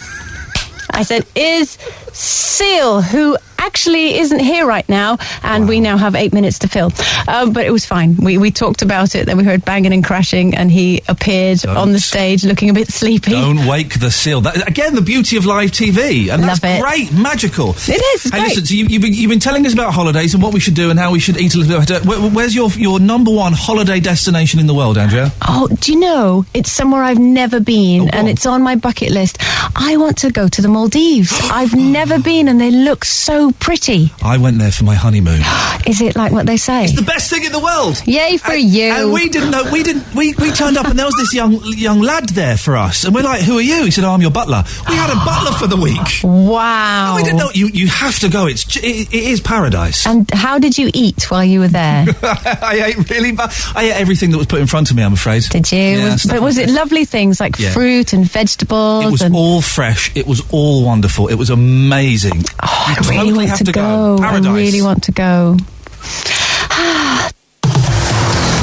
I said, is Seal, who actually isn't here right now, and we now have 8 minutes to fill. But it was fine. We talked about it, then we heard banging and crashing, and he appeared on the stage looking a bit sleepy. Don't wake the Seal. Again, the beauty of live TV. And Love that's it. Great, magical. It is, Hey, great. listen, so you've been telling us about holidays and what we should do and how we should eat a little bit better. Where's your number one holiday destination in the world, Andrea? Oh, do you know, it's somewhere I've never been, and it's on my bucket list. I want to go to the Maldives. I've never been, and they look so pretty. I went there for my honeymoon. Is it like what they say? It's the best thing in the world. Yay for you. And we didn't know. We turned up, and there was this young lad there for us, and we're like, "Who are you?" He said, "Oh, I'm your butler." We had a butler for the week. Wow. No, we didn't know. You have to go. It is paradise. And how did you eat while you were there? I ate everything that was put in front of me, I'm afraid. Did you? Yeah, but was it lovely things like fruit and vegetables? It was all fresh. It was all wonderful. It was amazing. Oh, I really want to go. Paradise. I really want to go.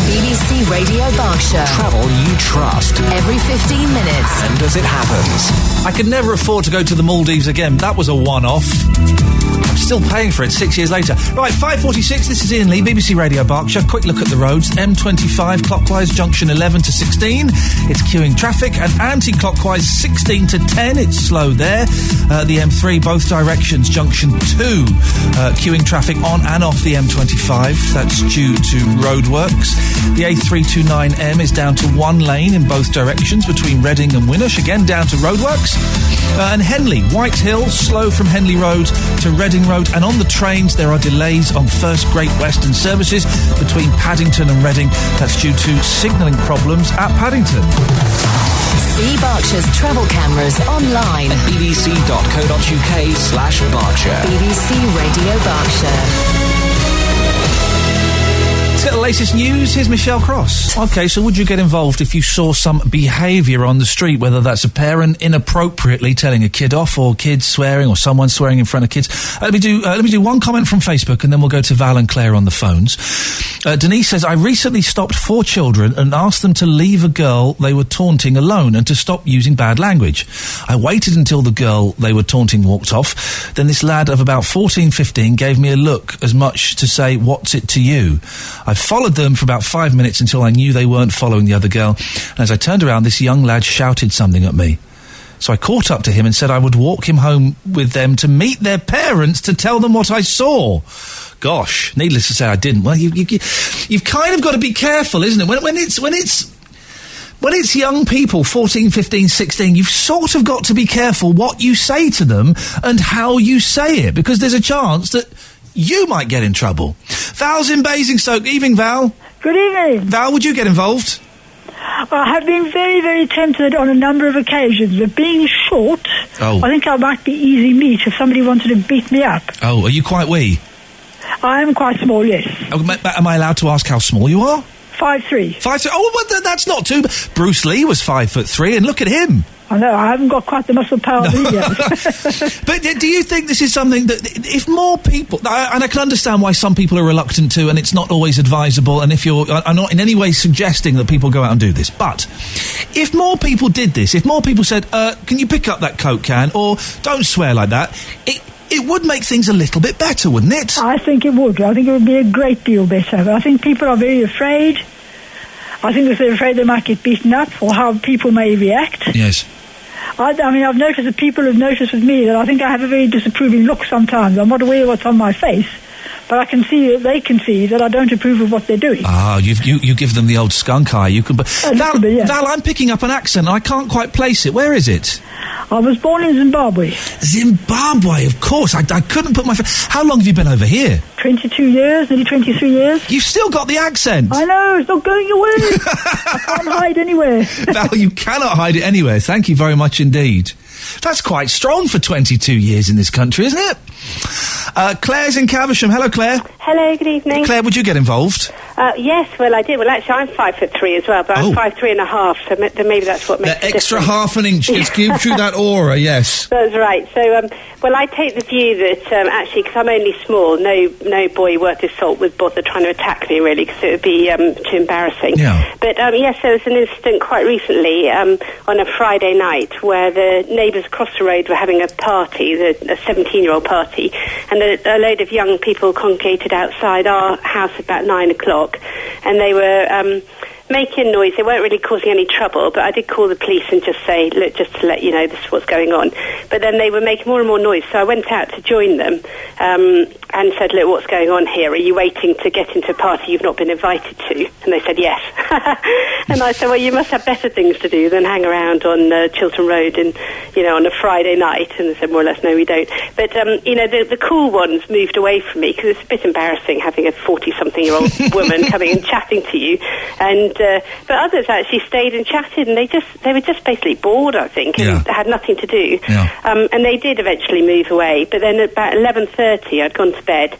BBC Radio Berkshire. Travel you trust. Every 15 minutes. And as it happens. I could never afford to go to the Maldives again. That was a one-off. I'm still paying for it 6 years later. Right, 5:46, this is Iain Lee, BBC Radio Berkshire. Quick look at the roads. M25 clockwise, junction 11 to 16. It's queuing traffic. And anti-clockwise, 16 to 10. It's slow there. The M3, both directions, junction 2. Queuing traffic on and off the M25. That's due to roadworks. The A329M is down to 1 lane in both directions between Reading and Winnersh. Again, down to roadworks. And Henley, White Hill, slow from Henley Road to Reading Road. And on the trains, there are delays on First Great Western services between Paddington and Reading. That's due to signalling problems at Paddington. See Berkshire's travel cameras online at bbc.co.uk/Berkshire. BBC Radio Berkshire. Till latest news. Here's Michelle Cross. OK, so would you get involved if you saw some behaviour on the street, whether that's a parent inappropriately telling a kid off, or kids swearing, or someone swearing in front of kids? Let me do one comment from Facebook, and then we'll go to Val and Claire on the phones. Denise says, I recently stopped 4 children and asked them to leave a girl they were taunting alone and to stop using bad language. I waited until the girl they were taunting walked off. Then this lad of about 14, 15 gave me a look, as much to say, what's it to you? I followed them for about 5 minutes until I knew they weren't following the other girl. And as I turned around, this young lad shouted something at me. So I caught up to him and said I would walk him home with them to meet their parents to tell them what I saw. Gosh, needless to say, I didn't. Well, you've kind of got to be careful, isn't it? When it's young people, 14, 15, 16, you've sort of got to be careful what you say to them and how you say it, because there's a chance that you might get in trouble. Val's in Basingstoke. Evening, Val. Good evening. Val, would you get involved? I have been very, very tempted on a number of occasions, but being short, I think I might be easy meat if somebody wanted to beat me up. Oh, are you quite wee? I am quite small, yes. Am I allowed to ask how small you are? 5'3". 5'3". Oh, well, that's not too bad. Bruce Lee was 5'3", and look at him. I know, I haven't got quite the muscle power that he has. But do you think this is something that, if more people, and I can understand why some people are reluctant to, and it's not always advisable, and I'm not in any way suggesting that people go out and do this, but if more people did this, if more people said, can you pick up that Coke can, or don't swear like that, it would make things a little bit better, wouldn't it? I think it would. I think it would be a great deal better. I think people are very afraid. I think if they're afraid they might get beaten up, or how people may react. Yes. I mean, I've noticed that people have noticed with me that I think I have a very disapproving look sometimes. I'm not aware of what's on my face, but I can see that they can see that I don't approve of what they're doing. Ah, you give them the old skunk eye. You can. Val, yes. Val, I'm picking up an accent. I can't quite place it. Where is it? I was born in Zimbabwe. Zimbabwe, of course. I couldn't put my... How long have you been over here? 22 years, nearly 23 years. You've still got the accent. I know, it's not going away. I can't hide anywhere. Val, you cannot hide it anywhere. Thank you very much indeed. That's quite strong for 22 years in this country, isn't it? Claire's in Caversham. Hello, Claire. Hello, good evening. Claire, would you get involved? Yes, well, I did. Well, actually, I'm 5'3" as well, but I'm 5'3.5", so maybe that's what makes the it extra different. half an inch just gives you that aura, yes. That's right. So, well, I take the view that, actually, because I'm only small, no boy worth his salt would bother trying to attack me, really, because it would be too embarrassing. Yeah. But, yes, there was an incident quite recently on a Friday night where the neighbours across the road were having a party, a 17-year-old party, and a load of young people congregated outside our house about 9 o'clock, and they were making noise. They weren't really causing any trouble, but I did call the police and just say, look, just to let you know, this is what's going on. But then they were making more and more noise, so I went out to join them and said, look, what's going on here? Are you waiting to get into a party you've not been invited to? And they said, yes. And I said, well, you must have better things to do than hang around on Chiltern Road and, on a Friday night. And they said, more or less, no, we don't. But, the cool ones moved away from me because it's a bit embarrassing having a 40-something-year-old woman coming and chatting to you. And but others actually stayed and chatted, and they were just basically bored, I think, and had nothing to do. Yeah. And they did eventually move away. But then at about 11:30, I'd gone to bed,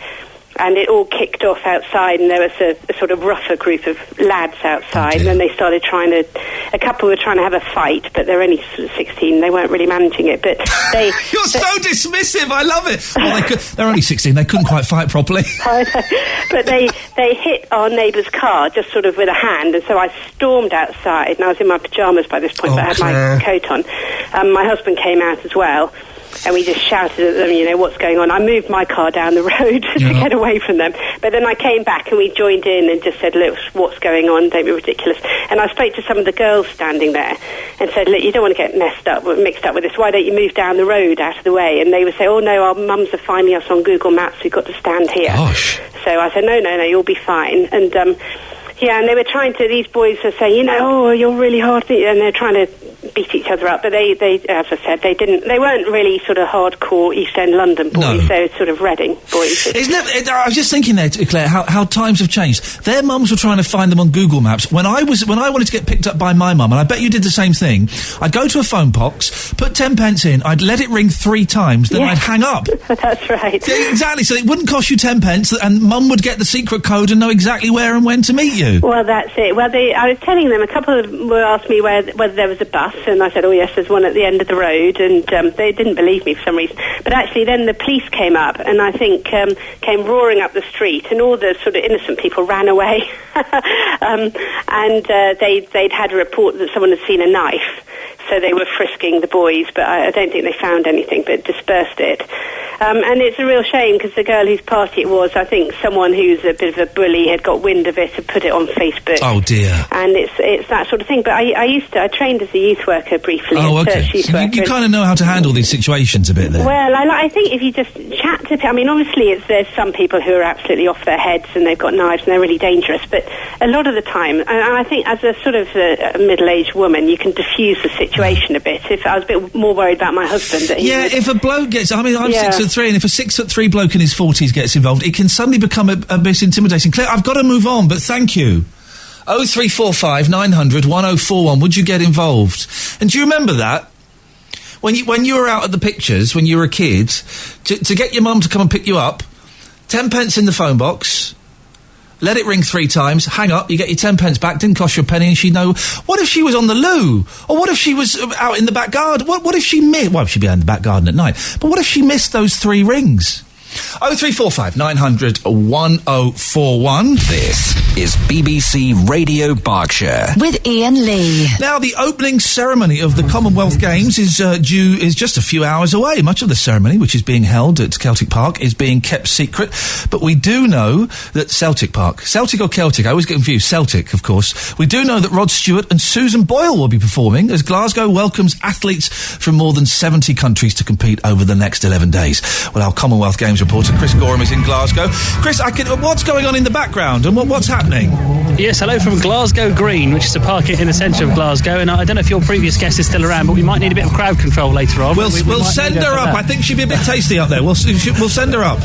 and it all kicked off outside, and there was a sort of rougher group of lads outside, and then they started a couple were trying to have a fight, but they're only sort of 16, they weren't really managing it, but they... You're so dismissive, I love it! Well, they're only 16, they couldn't quite fight properly. But they hit our neighbour's car just sort of with a hand, and so I stormed outside, and I was in my pyjamas by this point, but I had my coat on. My husband came out as well, and we just shouted at them, what's going on. I moved my car down the road to get away from them. But then I came back and we joined in and just said, look, what's going on? Don't be ridiculous. And I spoke to some of the girls standing there and said, look, you don't want to get mixed up with this. Why don't you move down the road out of the way? And they would say, oh, no, our mums are finding us on Google Maps. We've got to stand here. Gosh. So I said, no, you'll be fine. And, and they were trying to, these boys were saying, oh, you're really hard, and they're trying to beat each other up, but they, as I said, they weren't really sort of hardcore East End London boys. No. They were sort of Reading boys. I was just thinking there, Claire, how times have changed. Their mums were trying to find them on Google Maps. When I wanted to get picked up by my mum, and I bet you did the same thing, I'd go to a phone box, put 10 pence in, I'd let it ring 3 times, then I'd hang up. That's right. Yeah, exactly, so it wouldn't cost you 10 pence, and mum would get the secret code and know exactly where and when to meet you. Well, that's it. Well, I was telling them, a couple of them were asked me whether there was a bus, and I said, oh yes, there's one at the end of the road, and they didn't believe me for some reason. But actually then the police came up, and I think came roaring up the street, and all the sort of innocent people ran away. They'd had a report that someone had seen a knife, so they were frisking the boys, but I don't think they found anything, but dispersed it. And it's a real shame, because the girl whose party it was, I think someone who's a bit of a bully had got wind of it and put it on Facebook. Oh dear. And it's that sort of thing. But I trained as a youth worker briefly. Oh, okay. So you kind of know how to handle these situations a bit then. Well, I think if you just chat to people, I mean, obviously there's some people who are absolutely off their heads and they've got knives and they're really dangerous, but a lot of the time, and I think as a sort of a middle-aged woman, you can diffuse the situation a bit. If I was a bit more worried about my husband. That if a bloke gets, I mean, I'm 6'3", and if a 6'3" bloke in his 40s gets involved, it can suddenly become a bit intimidating. Claire, I've got to move on, but thank you. 0345 900 1041. Would you get involved? And do you remember that? When you were out at the pictures, when you were a kid, to get your mum to come and pick you up, 10 pence in the phone box, let it ring 3 times, hang up, you get your 10 pence back, didn't cost you a penny, and she'd know. What if she was on the loo? Or what if she was out in the back garden? What if she missed... Well, she'd be out in the back garden at night. But what if she missed those 3 rings? 0345 900 1041. This is BBC Radio Berkshire. With Iain Lee. Now, the opening ceremony of the Commonwealth Games is just a few hours away. Much of the ceremony, which is being held at Celtic Park, is being kept secret. But we do know that Celtic or Celtic, I always get confused, Celtic, of course. We do know that Rod Stewart and Susan Boyle will be performing as Glasgow welcomes athletes from more than 70 countries to compete over the next 11 days. Well, our Commonwealth Games reporter Chris Gorham is in Glasgow. Chris, what's going on in the background and what's happening? Yes, hello from Glasgow Green, which is a park in the centre of Glasgow, and I don't know if your previous guest is still around, but we might need a bit of crowd control later on. We'll send her up. I think she'd be a bit tasty up there. We'll send her up.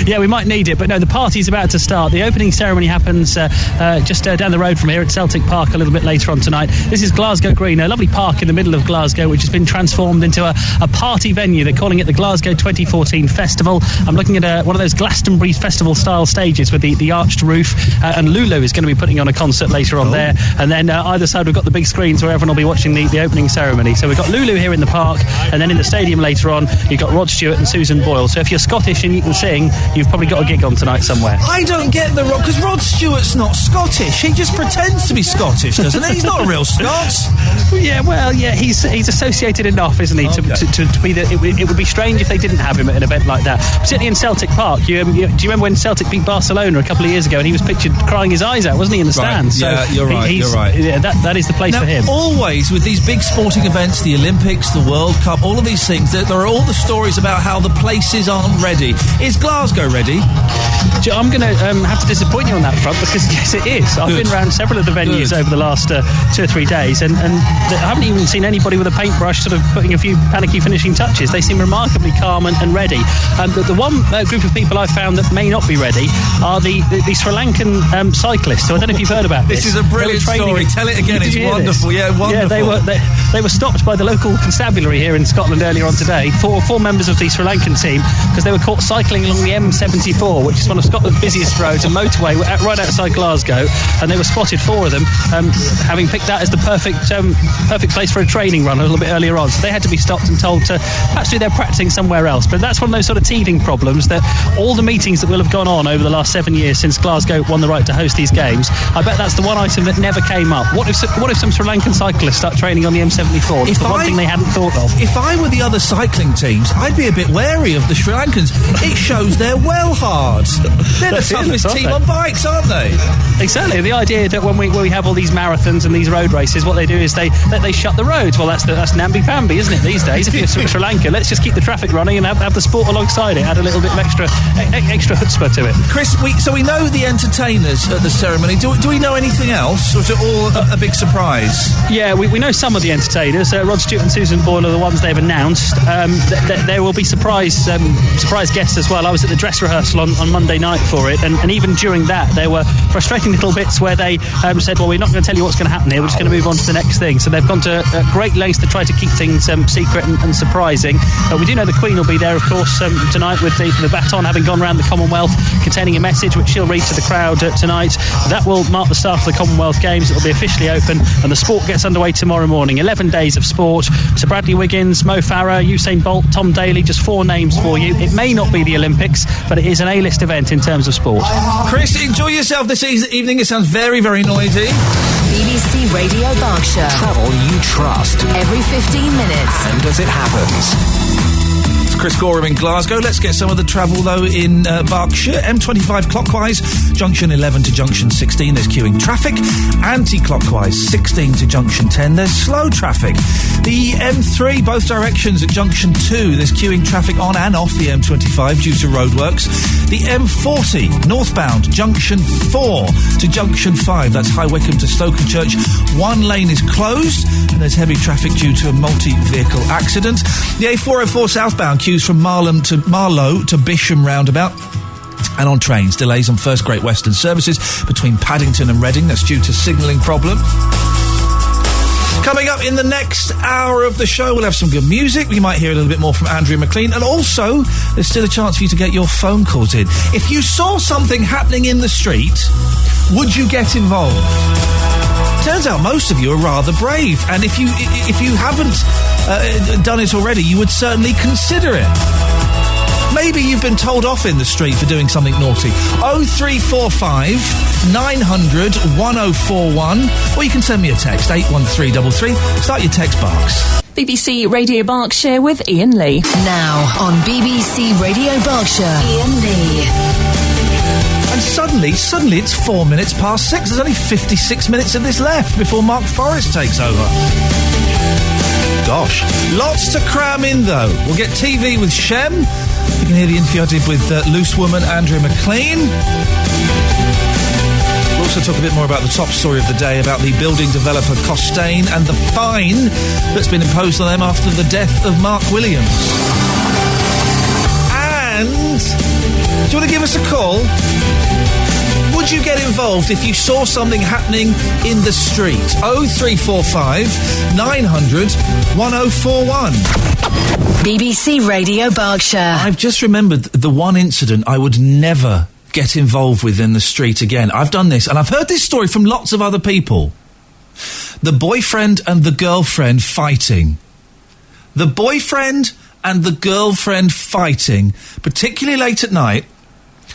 Yeah, we might need it, but no, the party's about to start. The opening ceremony happens just down the road from here at Celtic Park a little bit later on tonight. This is Glasgow Green, a lovely park in the middle of Glasgow, which has been transformed into a party venue. They're calling it the Glasgow 2014 Festival. I'm looking at one of those Glastonbury Festival-style stages with the arched roof, and Lulu is going to be putting on a concert later on there. And then either side we've got the big screens where everyone will be watching the opening ceremony. So we've got Lulu here in the park, and then in the stadium later on you've got Rod Stewart and Susan Boyle. So if you're Scottish and you can sing, you've probably got a gig on tonight somewhere. I don't get because Rod Stewart's not Scottish. He just pretends to be Scottish, doesn't he? He's not a real Scot. Yeah, he's associated enough, isn't he, to be that it would be strange if they didn't have him at an event like that. Particularly in Celtic Park. Do you remember when Celtic beat Barcelona a couple of years ago, and he was pictured crying his eyes out, wasn't he, in the stands? Yeah, so you're right. Yeah, that is the place now, for him. Always with these big sporting events, the Olympics, the World Cup, all of these things, there are all the stories about how the places aren't ready. Is Glasgow ready? I'm going to have to disappoint you on that front, because yes, it is. I've been around several of the venues over the last 2 or 3 days, and I haven't even seen anybody with a paintbrush sort of putting a few panicky finishing touches. They seem remarkably calm and ready. The one group of people I've found that may not be ready are the Sri Lankan cyclists. So I don't know if you've heard about this. This is a brilliant story. Tell it again. It's wonderful. This? Yeah, wonderful. Yeah, they were stopped by the local constabulary here in Scotland earlier on today. Four members of the Sri Lankan team, because they were caught cycling along the M74, which is one of Scotland's busiest roads, a motorway right outside Glasgow, and they were spotted, 4 of them, having picked that as the perfect place for a training run a little bit earlier on. So they had to be stopped and told to perhaps do their practicing somewhere else. But that's one of those sort of teething problems that all the meetings that will have gone on over the last 7 years since Glasgow won the right to host these games, I bet that's the one item that never came up. What if some Sri Lankan cyclists start training on the M74? It's the one thing they hadn't thought of. If I were the other cycling teams, I'd be a bit wary of the Sri Lankans. It shows they're well hard. They're the toughest team on bikes, aren't they? Exactly. The idea that when we have all these marathons and these road races, what they do is they shut the roads. Well, that's namby-pamby, isn't it, these days? If you're Sri Lanka, let's just keep the traffic running and have the sport alongside it. Add a little bit of extra chutzpah to it. Chris, so we know the entertainers at the ceremony. Do we know anything else, or is it all a big surprise? Yeah, we know some of the entertainers. Rod Stewart and Susan Boyle are the ones they've announced. There will be surprise guests as well. I was at the dress rehearsal on Monday night for it, and even during that, there were frustrating little bits where they said, well, we're not going to tell you what's going to happen here, we're just going to move on to the next thing. So they've gone to great lengths to try to keep things secret and surprising. We do know the Queen will be there, of course, tonight with the baton having gone around the Commonwealth, containing a message which she'll read to the crowd tonight. That will mark the start of the Commonwealth Games. It will be officially open, and the sport gets underway tomorrow morning. 11 days of sport. Sir Bradley Wiggins, Mo Farah, Usain Bolt, Tom Daley, just 4 names for you. It may not be the Olympics, but it is an A-list event in terms of sport. Chris, enjoy yourself this evening. It sounds very, very noisy. BBC Radio Berkshire. Travel you trust. Every 15 minutes. And as it happens. Chris Gorham in Glasgow. Let's get some of the travel, though, in Berkshire. M25 clockwise, junction 11 to junction 16, there's queuing traffic. Anti-clockwise, 16 to junction 10, there's slow traffic. The M3, both directions at junction 2, there's queuing traffic on and off the M25 due to roadworks. The M40, northbound, junction 4 to junction 5, that's High Wycombe to Stokenchurch. One lane is closed, and there's heavy traffic due to a multi-vehicle accident. The A404 southbound, queues from Marlow to Bisham roundabout. And on trains, delays on First Great Western services between Paddington and Reading. That's due to signalling problems. Coming up in the next hour of the show, we'll have some good music. We might hear a little bit more from Andrea McLean. And also, there's still a chance for you to get your phone calls in. If you saw something happening in the street, would you get involved? Turns out most of you are rather brave. And if you haven't done it already, you would certainly consider it. Maybe you've been told off in the street for doing something naughty. 0345 900 1041, or you can send me a text, 81333. Start your text box. BBC Radio Berkshire with Iain Lee. Now on BBC Radio Berkshire, Iain Lee. And suddenly it's 4 minutes past 6. There's only 56 minutes of this left before Mark Forrest takes over. Gosh. Lots to cram in, though. We'll get TV with Shem. You can hear the interview I did with Loose Woman Andrea McLean. We'll also talk a bit more about the top story of the day, about the building developer Costain and the fine that's been imposed on them after the death of Mark Williams. And do you want to give us a call? Would you get involved if you saw something happening in the street? 0345 900 1041. BBC Radio Berkshire. I've just remembered the one incident I would never get involved with in the street again. I've done this, and I've heard this story from lots of other people. The boyfriend and the girlfriend fighting. The boyfriend and the girlfriend fighting, particularly late at night.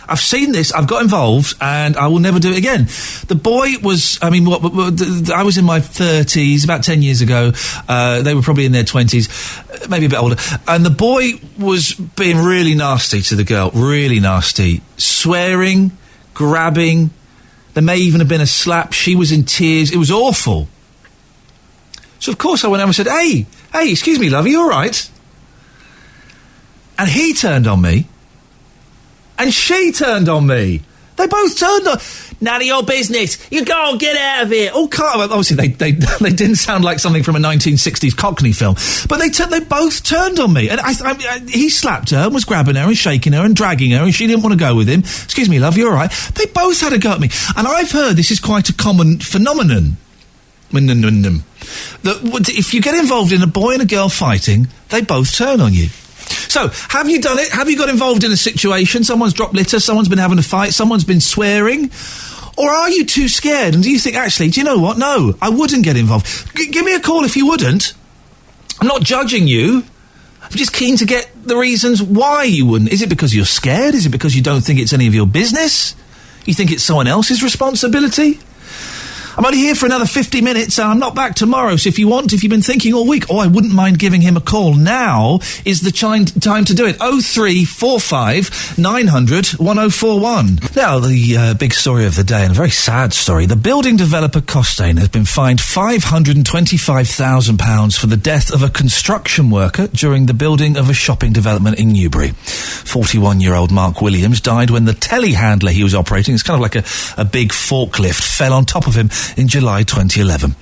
I've seen this, I've got involved, and I will never do it again. The boy was, I was in my 30s, about 10 years ago. They were probably in their 20s, maybe a bit older. And the boy was being really nasty to the girl, really nasty. Swearing, grabbing. There may even have been a slap. She was in tears. It was awful. So, of course, I went over and said, Hey, excuse me, love, are you all right? And he turned on me. And she turned on me. They both turned on. None of your business. You go on, get out of here. Obviously, they didn't sound like something from a 1960s Cockney film. But they both turned on me. And he slapped her and was grabbing her and shaking her and dragging her, and she didn't want to go with him. Excuse me, love, you all right? They both had a go at me. And I've heard this is quite a common phenomenon. That if you get involved in a boy and a girl fighting, they both turn on you. So, have you done it? Have you got involved in a situation? Someone's dropped litter, someone's been having a fight, someone's been swearing? Or are you too scared? And do you think, actually, do you know what? No, I wouldn't get involved. Give me a call if you wouldn't. I'm not judging you. I'm just keen to get the reasons why you wouldn't. Is it because you're scared? Is it because you don't think it's any of your business? You think it's someone else's responsibility? I'm only here for another 50 minutes and I'm not back tomorrow, so if you've been thinking all week, I wouldn't mind giving him a call. Now is the time to do it. 0345 900 1041. Now, the big story of the day, and a very sad story. The building developer Costain has been fined £525,000 for the death of a construction worker during the building of a shopping development in Newbury. 41-year-old Mark Williams died when the telehandler he was operating, it's kind of like a big forklift, fell on top of him in July 2011.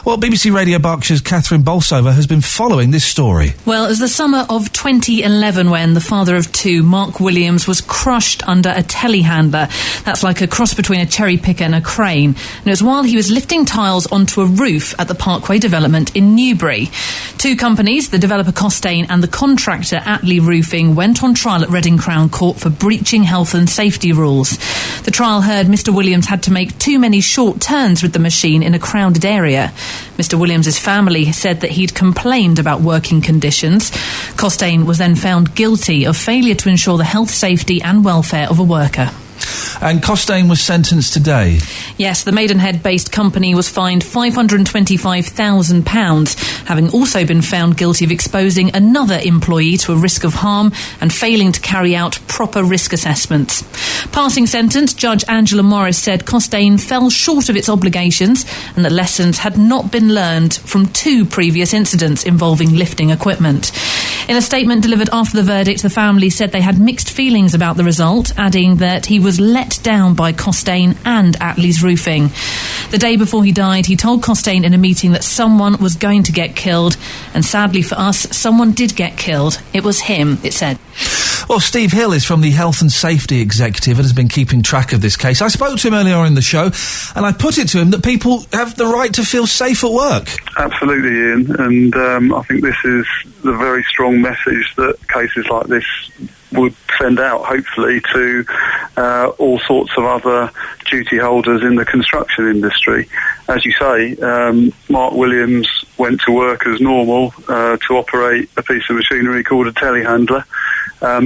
Well, BBC Radio Berkshire's Catherine Bolsover has been following this story. Well, it was the summer of 2011 when the father of two, Mark Williams, was crushed under a telehandler. That's like a cross between a cherry picker and a crane. And it was while he was lifting tiles onto a roof at the Parkway development in Newbury. Two companies, the developer Costain and the contractor Attlee Roofing, went on trial at Reading Crown Court for breaching health and safety rules. The trial heard Mr Williams had to make too many short turns with the machine in a crowded area. Mr Williams's family said that he'd complained about working conditions. Costain was then found guilty of failure to ensure the health, safety and welfare of a worker. And Costain was sentenced today. Yes, the Maidenhead-based company was fined £525,000, having also been found guilty of exposing another employee to a risk of harm and failing to carry out proper risk assessments. Passing sentence, Judge Angela Morris said Costain fell short of its obligations and that lessons had not been learned from two previous incidents involving lifting equipment. In a statement delivered after the verdict, the family said they had mixed feelings about the result, adding that he was let down by Costain and Attlee's Roofing. The day before he died, he told Costain in a meeting that someone was going to get killed, and sadly for us, someone did get killed. It was him, it said. Well, Steve Hill is from the Health and Safety Executive and has been keeping track of this case. I spoke to him earlier on in the show, and I put it to him that people have the right to feel safe at work. Absolutely, Ian, and I think this is the very strong message that cases like this would send out, hopefully, to all sorts of other duty holders in the construction industry. As you say, Mark Williams went to work as normal to operate a piece of machinery called a telehandler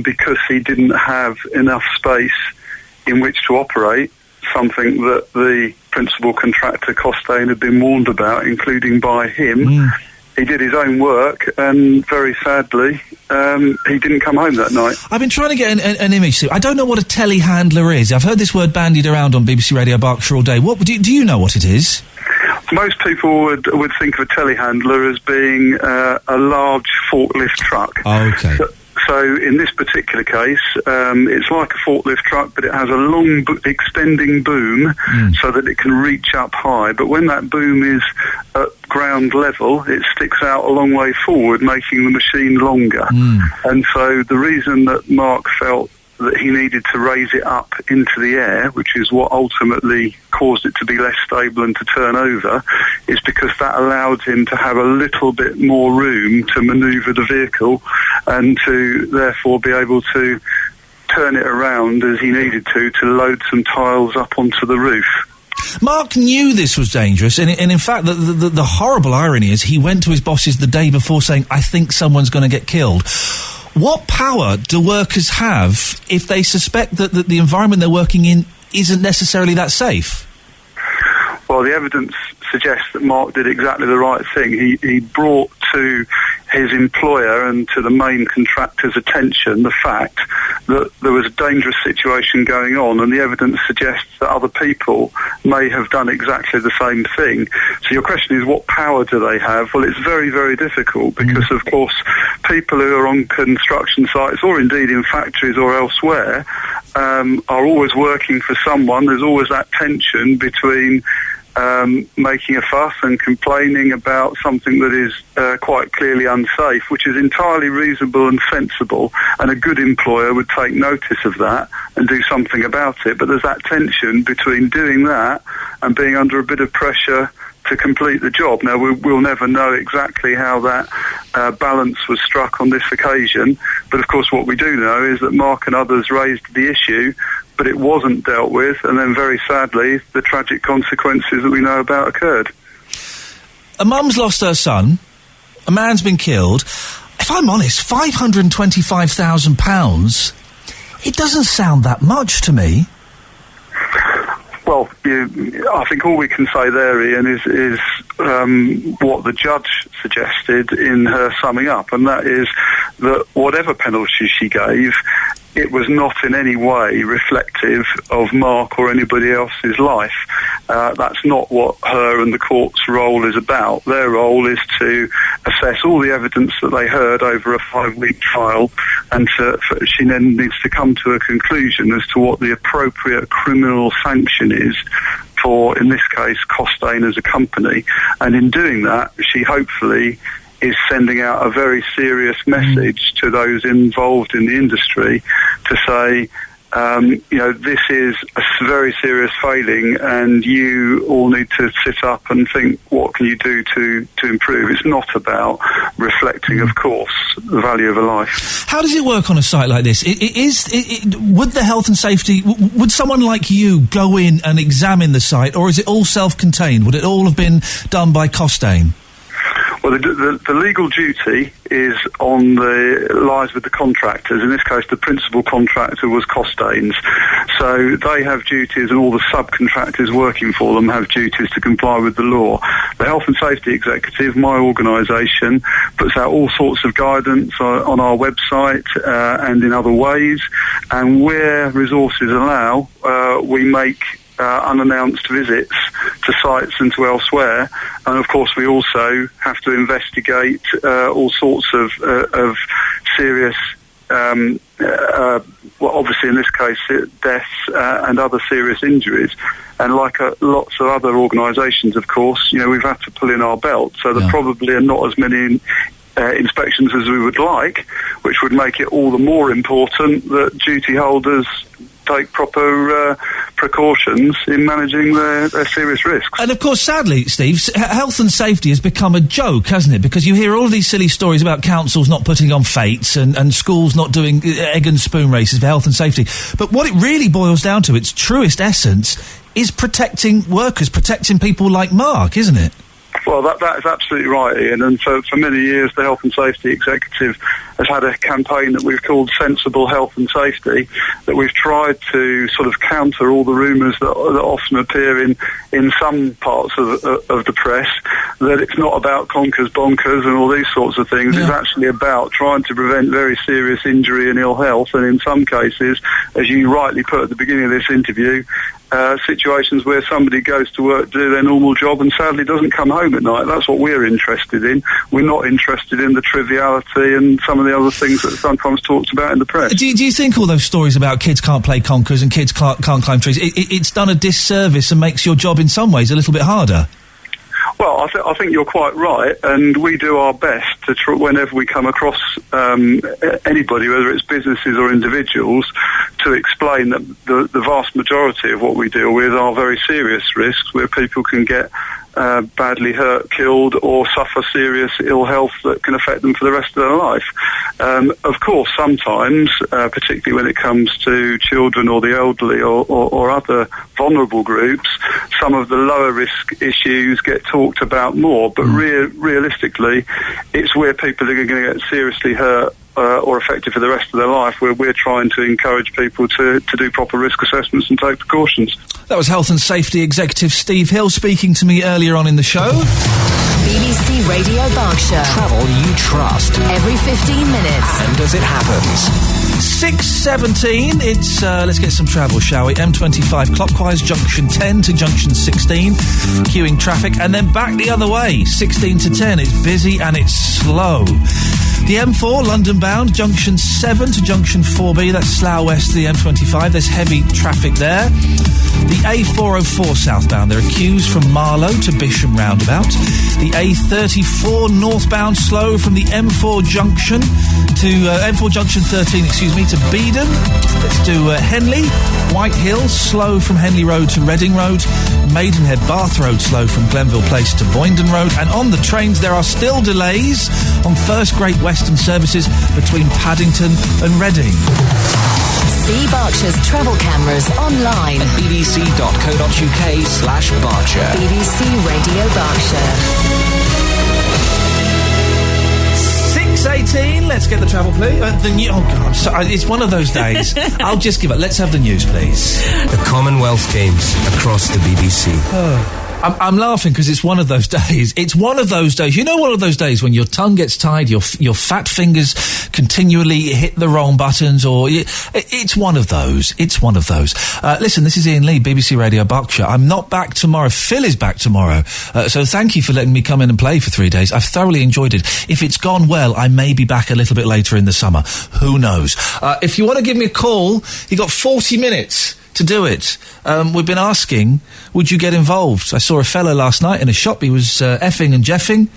because he didn't have enough space in which to operate, something that the principal contractor Costain had been warned about, including by him. He did his own work, and very sadly, he didn't come home that night. I've been trying to get an image. I don't know what a telehandler is. I've heard this word bandied around on BBC Radio Berkshire all day. What do you know what it is? Most people would think of a telehandler as being a large forklift truck. Oh, okay. So in this particular case, it's like a forklift truck, but it has a long extending boom so that it can reach up high. But when that boom is at ground level, it sticks out a long way forward, making the machine longer. And so the reason that Mark felt that he needed to raise it up into the air, which is what ultimately caused it to be less stable and to turn over, is because that allowed him to have a little bit more room to manoeuvre the vehicle and to therefore be able to turn it around as he needed to load some tiles up onto the roof. Mark knew this was dangerous, and in fact, the horrible irony is he went to his bosses the day before saying, I think someone's going to get killed. What power do workers have if they suspect that the environment they're working in isn't necessarily that safe? Well, the evidence suggests that Mark did exactly the right thing. He brought to his employer and to the main contractor's attention the fact that there was a dangerous situation going on, and the evidence suggests that other people may have done exactly the same thing. So your question is, what power do they have? Well, it's very, very difficult because, of course, people who are on construction sites or indeed in factories or elsewhere are always working for someone. There's always that tension between making a fuss and complaining about something that is quite clearly unsafe, which is entirely reasonable and sensible, and a good employer would take notice of that and do something about it. But there's that tension between doing that and being under a bit of pressure to complete the job. Now, we'll never know exactly how that balance was struck on this occasion, but of course what we do know is that Mark and others raised the issue, but it wasn't dealt with, and then very sadly the tragic consequences that we know about occurred. A mum's lost her son, a man's been killed. If I'm honest, £525,000, it doesn't sound that much to me. Well, I think all we can say there, Ian, is what the judge suggested in her summing up, and that is that whatever penalty she gave, it was not in any way reflective of Mark or anybody else's life. That's not what her and the court's role is about. Their role is to assess all the evidence that they heard over a 5-week trial, and she then needs to come to a conclusion as to what the appropriate criminal sanction is for, in this case, Costain as a company. And in doing that, she hopefully is sending out a very serious message to those involved in the industry to say, this is a very serious failing, and you all need to sit up and think, what can you do to improve? It's not about reflecting, of course, the value of a life. How does it work on a site like this? Would the health and safety, would someone like you go in and examine the site, or is it all self-contained? Would it all have been done by Costain? Well, the legal duty lies with the contractors. In this case, the principal contractor was Costain's. So they have duties, and all the subcontractors working for them have duties to comply with the law. The Health and Safety Executive, my organisation, puts out all sorts of guidance on our website and in other ways. And where resources allow, we make unannounced visits to sites and to elsewhere, and of course we also have to investigate all sorts of serious, obviously in this case deaths and other serious injuries. And like lots of other organisations, of course, we've had to pull in our belt, so there probably are not as many inspections as we would like, which would make it all the more important that duty holders take proper precautions in managing their serious risks. And of course, sadly, Steve, health and safety has become a joke, hasn't it? Because you hear all of these silly stories about councils not putting on fetes and schools not doing egg and spoon races for health and safety. But what it really boils down to, its truest essence, is protecting workers, protecting people like Mark, isn't it? Well, that is absolutely right, Ian. And for many years, the Health and Safety Executive has had a campaign that we've called Sensible Health and Safety, that we've tried to sort of counter all the rumours that often appear in some parts of the press, that it's not about conkers, bonkers and all these sorts of things. Yeah. It's actually about trying to prevent very serious injury and ill health, and in some cases, as you rightly put at the beginning of this interview, situations where somebody goes to work, do their normal job, and sadly doesn't come home at night. That's what we're interested in. We're not interested in the triviality and some of the other things that sometimes talked about in the press. Do you think all those stories about kids can't play conkers and kids can't climb trees, it's done a disservice and makes your job in some ways a little bit harder? Well, I think you're quite right, and we do our best to whenever we come across anybody, whether it's businesses or individuals, to explain that the vast majority of what we deal with are very serious risks where people can get badly hurt, killed, or suffer serious ill health that can affect them for the rest of their life. Of course, sometimes, particularly when it comes to children or the elderly or other vulnerable groups, some of the lower risk issues get talked about more, but realistically, it's where people are going to get seriously hurt or affected for the rest of their life, where we're trying to encourage people to do proper risk assessments and take precautions. That was Health and Safety Executive Steve Hill speaking to me earlier on in the show. BBC Radio Berkshire. Travel you trust. Every 15 minutes. And as it happens. 6:17, it's, let's get some travel, shall we? M25 clockwise, junction 10 to junction 16, queuing traffic, and then back the other way, 16 to 10, it's busy and it's slow. The M4, London bound, junction 7 to junction 4B, that's Slough West to the M25, there's heavy traffic there. The A404 southbound, there are queues from Marlow to Bisham roundabout. The A34 northbound slow from the M4 junction to M4 junction 13, to Beedon. Let's do Henley, Whitehill, slow from Henley Road to Reading Road. Maidenhead Bath Road slow from Glenville Place to Boyndon Road. And on the trains there are still delays on First Great Western services between Paddington and Reading. See Berkshire's travel cameras online at bbc.co.uk/Berkshire. BBC Radio Berkshire. 6:18. Let's get the travel, please. Oh God, I'm sorry. It's one of those days. I'll just give it. Let's have the news, please. The Commonwealth Games across the BBC. I'm laughing because it's one of those days. It's one of those days. You know, one of those days when your tongue gets tied, your fat fingers continually hit the wrong buttons, or it's one of those. It's one of those. Listen, this is Iain Lee, BBC Radio Berkshire. I'm not back tomorrow. Phil is back tomorrow. So thank you for letting me come in and play for 3 days. I've thoroughly enjoyed it. If it's gone well, I may be back a little bit later in the summer. Who knows? If you want to give me a call, you got 40 minutes to do it. We've been asking, would you get involved? I saw a fella last night in a shop. He was effing and jeffing.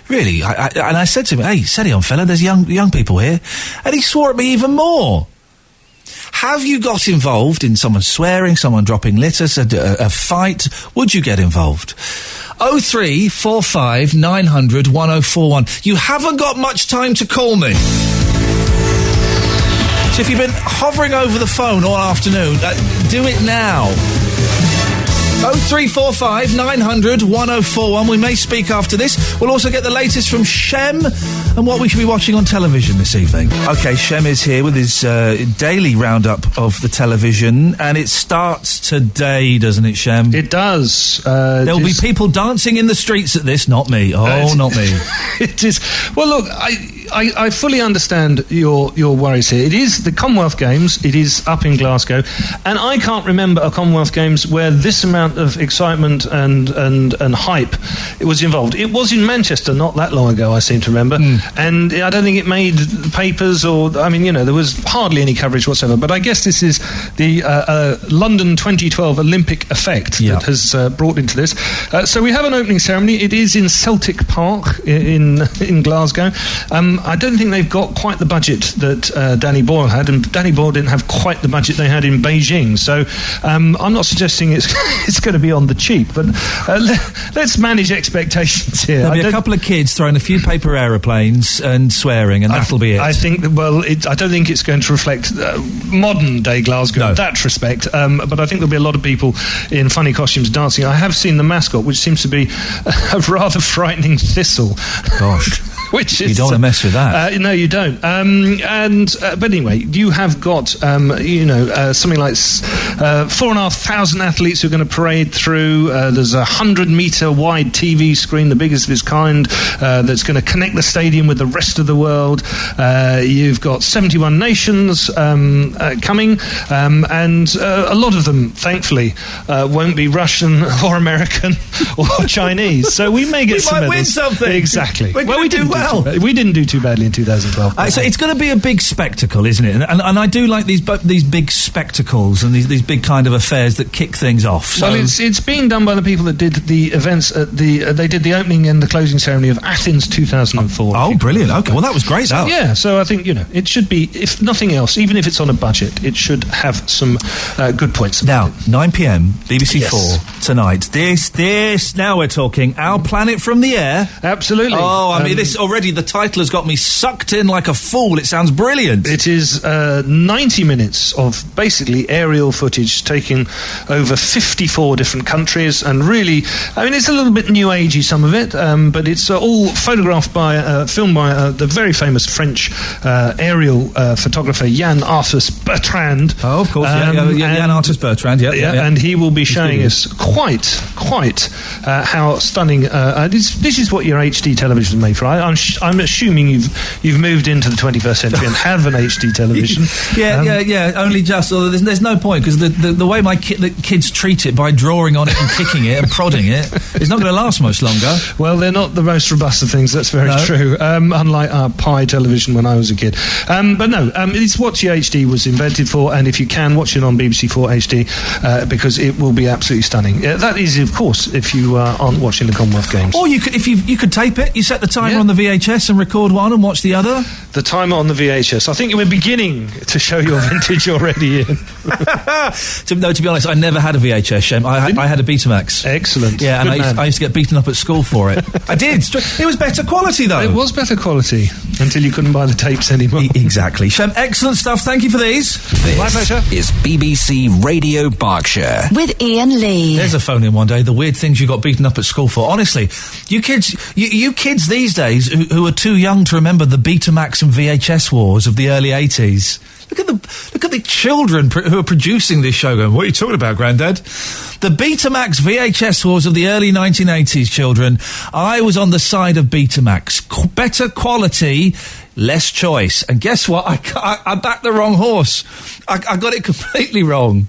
Really? And I said to him, hey, steady on, fella, there's young people here. And he swore at me even more. Have you got involved in someone swearing, someone dropping litter, a fight? Would you get involved? 0345 900 1041. You haven't got much time to call me. So if you've been hovering over the phone all afternoon, do it now. 0345 900 1041. We may speak after this. We'll also get the latest from Shem and what we should be watching on television this evening. OK, Shem is here with his daily roundup of the television, and it starts today, doesn't it, Shem? It does. There'll be people dancing in the streets at this, not me. Oh, not me. It is. Well, look, I fully understand your worries here. It is the Commonwealth Games. It is up in Glasgow, and I can't remember a Commonwealth Games where this amount of excitement and hype it was involved. It was in Manchester not that long ago, I seem to remember, and I don't think it made the papers, or I mean, you know, there was hardly any coverage whatsoever. But I guess this is the London 2012 Olympic effect that has brought into this. So we have an opening ceremony. It is in Celtic Park in Glasgow. I don't think they've got quite the budget that Danny Boyle had, and Danny Boyle didn't have quite the budget they had in Beijing. So I'm not suggesting it's going to be on the cheap, but let's manage expectations here. There'll be a couple of kids throwing a few paper aeroplanes and swearing, and that'll be it. I think that, I don't think it's going to reflect modern day Glasgow in that respect, but I think there'll be a lot of people in funny costumes dancing. I have seen the mascot, which seems to be a rather frightening thistle. Gosh. Which is, you don't want to mess with that. No, you don't. But anyway, you have got, something like 4,500 athletes who are going to parade through. There's a 100-metre wide TV screen, the biggest of its kind, that's going to connect the stadium with the rest of the world. You've got 71 nations coming, and a lot of them, thankfully, won't be Russian or American or Chinese. So we may get some medals. We might win something. Exactly. We do well. We didn't do too badly in 2012. So it's going to be a big spectacle, isn't it? And I do like these big spectacles and these big kind of affairs that kick things off. So. Well, it's being done by the people that did the events at they did the opening and the closing ceremony of Athens 2004. Oh, brilliant. Okay, well, that was great. So I think, it should be, if nothing else, even if it's on a budget, it should have some good points. Now, 9 p.m, BBC 4 tonight. This, now we're talking Our Planet from the Air. Absolutely. Oh, I mean, this already, the title has got me sucked in like a fool. It sounds brilliant. It is 90 minutes of basically aerial footage taking over 54 different countries, and really, I mean, it's a little bit new agey, some of it, but it's all photographed by, filmed by the very famous French aerial photographer Yann Arthus Bertrand. Oh, of course, Yann Arthus Bertrand, and he will be showing us quite how stunning. This is what your HD television is made for. I'm assuming you've moved into the 21st century and have an HD television. Yeah. Only just. There's no point, because the way the kids treat it by drawing on it and kicking it and prodding it, it's not going to last much longer. Well, they're not the most robust of things. That's very true. Unlike our Pi television when I was a kid. But no, it's what your HD was invented for, and if you can, watch it on BBC 4 HD because it will be absolutely stunning. That is, of course, if you aren't watching the Commonwealth Games. Or you could, if you could tape it. You set the timer on the VHS and record one and watch the other. The timer on the VHS. I think we're beginning to show your vintage already, Ian. To be honest, I never had a VHS, Shem. I had a Betamax. Excellent. Yeah, and I used to get beaten up at school for it. I did. It was better quality, though. It was better quality until you couldn't buy the tapes anymore. Exactly. Shem, excellent stuff. Thank you for these. My pleasure. Is BBC Radio Berkshire. With Iain Lee. There's a phone in one day. The weird things you got beaten up at school for. Honestly, you kids these days who are too young to remember the Betamax and VHS wars of the early 80s. Look at the children who are producing this show going, what are you talking about, Grandad? The Betamax VHS wars of the early 1980s, children. I was on the side of Betamax. Better quality, less choice. And guess what? I backed the wrong horse. I got it completely wrong.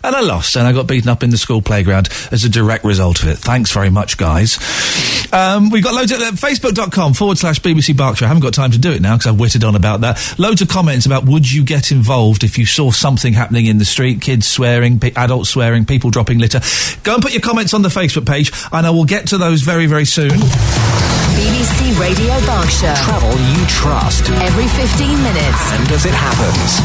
And I lost, and I got beaten up in the school playground as a direct result of it. Thanks very much, guys. We've got loads of Facebook.com/BBC Berkshire. I haven't got time to do it now because I've whittled on about that. Loads of comments about would you get involved if you saw something happening in the street, kids swearing, adults swearing, people dropping litter. Go and put your comments on the Facebook page, and I will get to those very, very soon. BBC Radio Berkshire. Travel you trust. Every 15 minutes. And as it happens.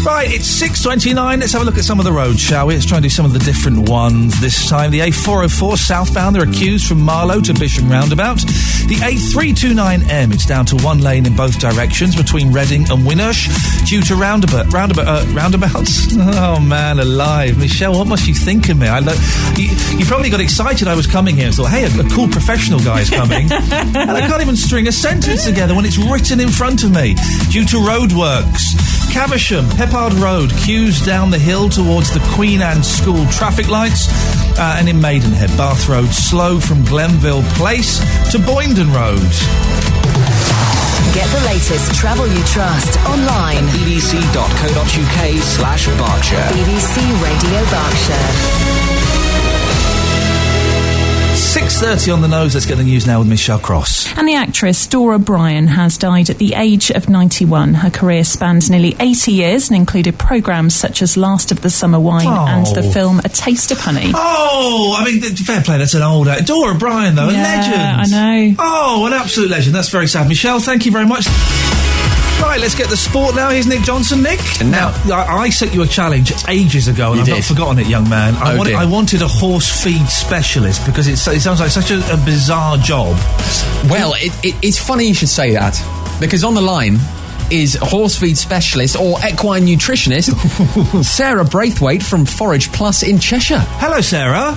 Right, it's 6:29. Let's have a look at some of the roads, shall we? Let's try and do some of the different ones this time. The A404 southbound, there are queues from Marlow to Bisham Roundabout. The A329M, it's down to one lane in both directions between Reading and Winnersh due to roundabouts. Oh, man, alive. Michelle, what must you think of me? You probably got excited I was coming here and thought, hey, a cool professional guy is coming. And I can't even string a sentence together when it's written in front of me. Due to roadworks. Caversham, Peppard Road, queues down the hill towards the Queen Anne School traffic lights, and in Maidenhead, Bath Road, slow from Glenville Place to Boyndon Road. Get the latest travel you trust online. bbc.co.uk/Berkshire. BBC Radio Berkshire. 6:30 on the nose. Let's get the news now with Michelle Cross. And the actress Dora Bryan has died at the age of 91. Her career spans nearly 80 years and included programmes such as Last of the Summer Wine and the film A Taste of Honey. Oh, I mean, fair play, that's an old actor. Dora Bryan, though, a legend. I know. Oh, an absolute legend. That's very sad. Michelle, thank you very much. Right, let's get the sport now. Here's Nick Johnson. Nick? And now, I set you a challenge ages ago, and I've not forgotten it, young man. I wanted a horse feed specialist because it sounds like such a bizarre job. Well, it's funny you should say that, because on the line is horse feed specialist or equine nutritionist Sarah Braithwaite from Forage Plus in Cheshire. Hello, Sarah.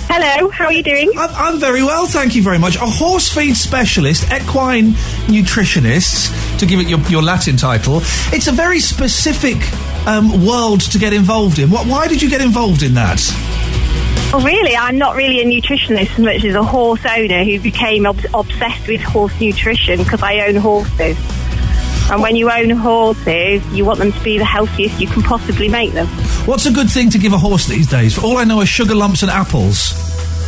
Hello, how are you doing? I'm very well, thank you very much. A horse feed specialist, equine nutritionist, to give it your Latin title. It's a very specific world to get involved in. Why did you get involved in that? Well, really, I'm not really a nutritionist as much as a horse owner who became obsessed with horse nutrition because I own horses. And when you own horses, you want them to be the healthiest you can possibly make them. What's a good thing to give a horse these days? For all I know are sugar lumps and apples.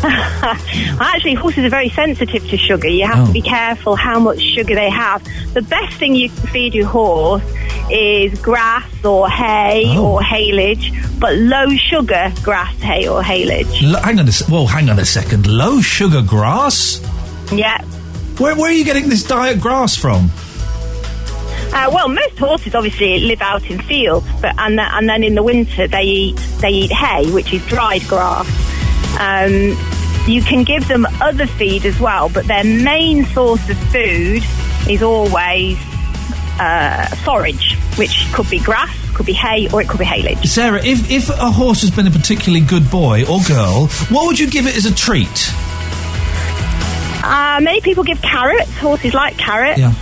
Actually, horses are very sensitive to sugar. You have to be careful how much sugar they have. The best thing you can feed your horse is grass or hay or haylage, but low sugar grass, hay or haylage. Hang on a second. Low sugar grass? Yeah. Where are you getting this diet grass from? Well, most horses obviously live out in fields, and then in the winter they eat hay, which is dried grass. You can give them other feed as well, but their main source of food is always forage, which could be grass, could be hay, or it could be haylage. Sarah, if a horse has been a particularly good boy or girl, what would you give it as a treat? Many people give carrots. Horses like carrots. Yeah.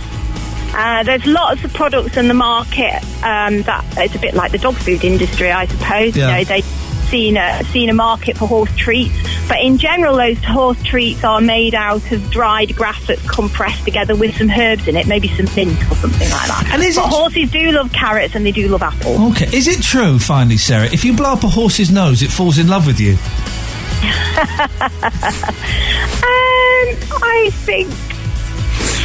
There's lots of products in the market that it's a bit like the dog food industry, I suppose. Yeah. You know, they've seen a market for horse treats, but in general, those horse treats are made out of dried grass that's compressed together with some herbs in it, maybe some mint or something like that. And horses do love carrots and they do love apples. Okay, is it true, finally, Sarah, if you blow up a horse's nose, it falls in love with you? I think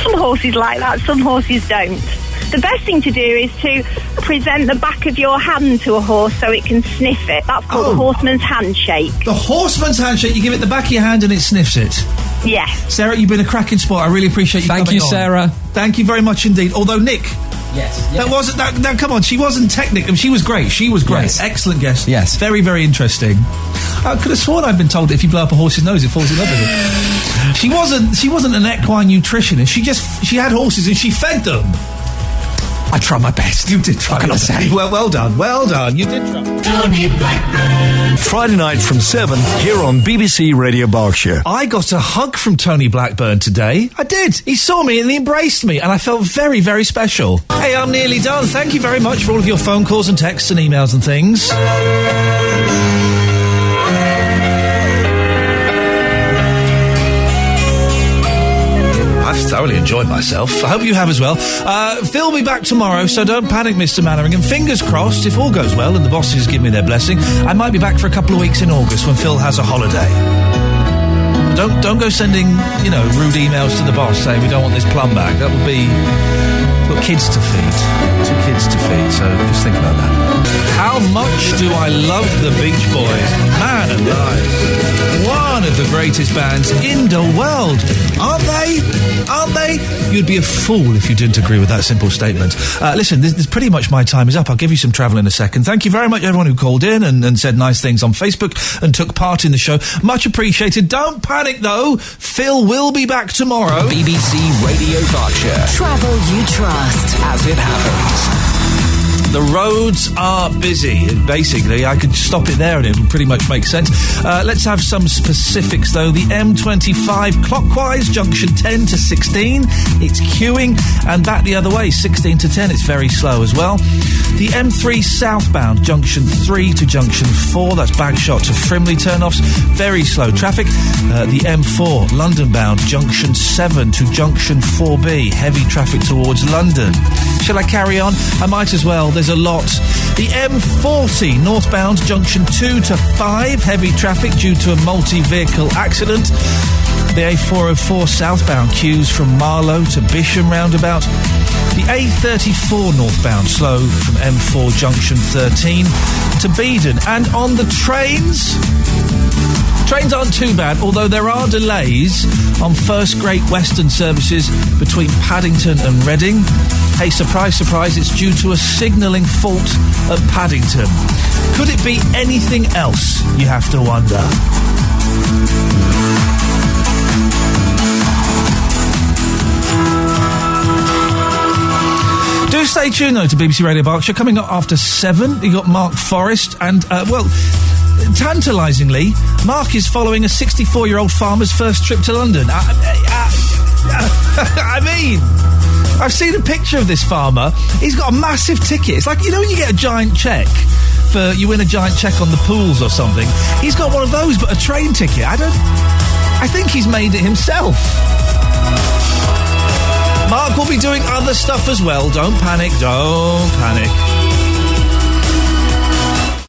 some horses like that, some horses don't. The best thing to do is to present the back of your hand to a horse so it can sniff it. That's called the horseman's handshake. The horseman's handshake, you give it the back of your hand and it sniffs it? Yes. Sarah, you've been a cracking sport. I really appreciate you coming on. Thank you, Sarah. Thank you very much indeed. Although, Nick... Yes. That wasn't... Now, come on, she wasn't technical. She was great. She was great. Yes. Excellent guest. Yes. Very, very interesting. I could have sworn I'd been told that if you blow up a horse's nose, it falls in love with it. She wasn't an equine nutritionist. She had horses and she fed them. I tried my best. You did try. What can I say? Well done. Well done. You did try. Tony Blackburn. Friday night from 7 here on BBC Radio Berkshire. I got a hug from Tony Blackburn today. I did. He saw me and he embraced me, and I felt very, very special. Hey, I'm nearly done. Thank you very much for all of your phone calls and texts and emails and things. I've thoroughly enjoyed myself. I hope you have as well. Phil will be back tomorrow, so don't panic, Mr. Mannering. And fingers crossed, if all goes well and the bosses give me their blessing, I might be back for a couple of weeks in August when Phil has a holiday. Don't go sending, rude emails to the boss saying we don't want this plum back. That would be... We've got kids to feed. 2 kids to feed, so just think about that. How much do I love the Beach Boys? Man alive. One of the greatest bands in the world. Aren't they? Aren't they? You'd be a fool if you didn't agree with that simple statement. Listen, this pretty much my time is up. I'll give you some travel in a second. Thank you very much, everyone who called in and said nice things on Facebook and took part in the show. Much appreciated. Don't panic, though. Phil will be back tomorrow. BBC Radio Berkshire. Travel you trust. As it happens. The roads are busy. Basically, I could stop it there and it would pretty much make sense. Let's have some specifics, though. The M25 clockwise, junction 10 to 16. It's queuing. And back the other way, 16 to 10. It's very slow as well. The M3 southbound, junction 3 to junction 4. That's Bagshot to Frimley turnoffs. Very slow traffic. The M4 London bound, junction 7 to junction 4B. Heavy traffic towards London. Shall I carry on? I might as well. There's a lot. The M40 northbound, junction 2 to 5. Heavy traffic due to a multi-vehicle accident. The A404 southbound queues from Marlow to Bisham roundabout. The A34 northbound slow from M4 junction 13 to Beedon. And on the trains aren't too bad, although there are delays on First Great Western services between Paddington and Reading. Hey, surprise, surprise, it's due to a signalling fault at Paddington. Could it be anything else, you have to wonder? Do stay tuned, though, to BBC Radio Berkshire. Coming up after 7, you got Mark Forrest and, tantalisingly, Mark is following a 64-year-old farmer's first trip to London. I mean, I've seen a picture of this farmer. He's got a massive ticket. It's like, when you get a giant cheque you win a giant cheque on the pools or something. He's got one of those, but a train ticket. I think he's made it himself. Mark will be doing other stuff as well. Don't panic.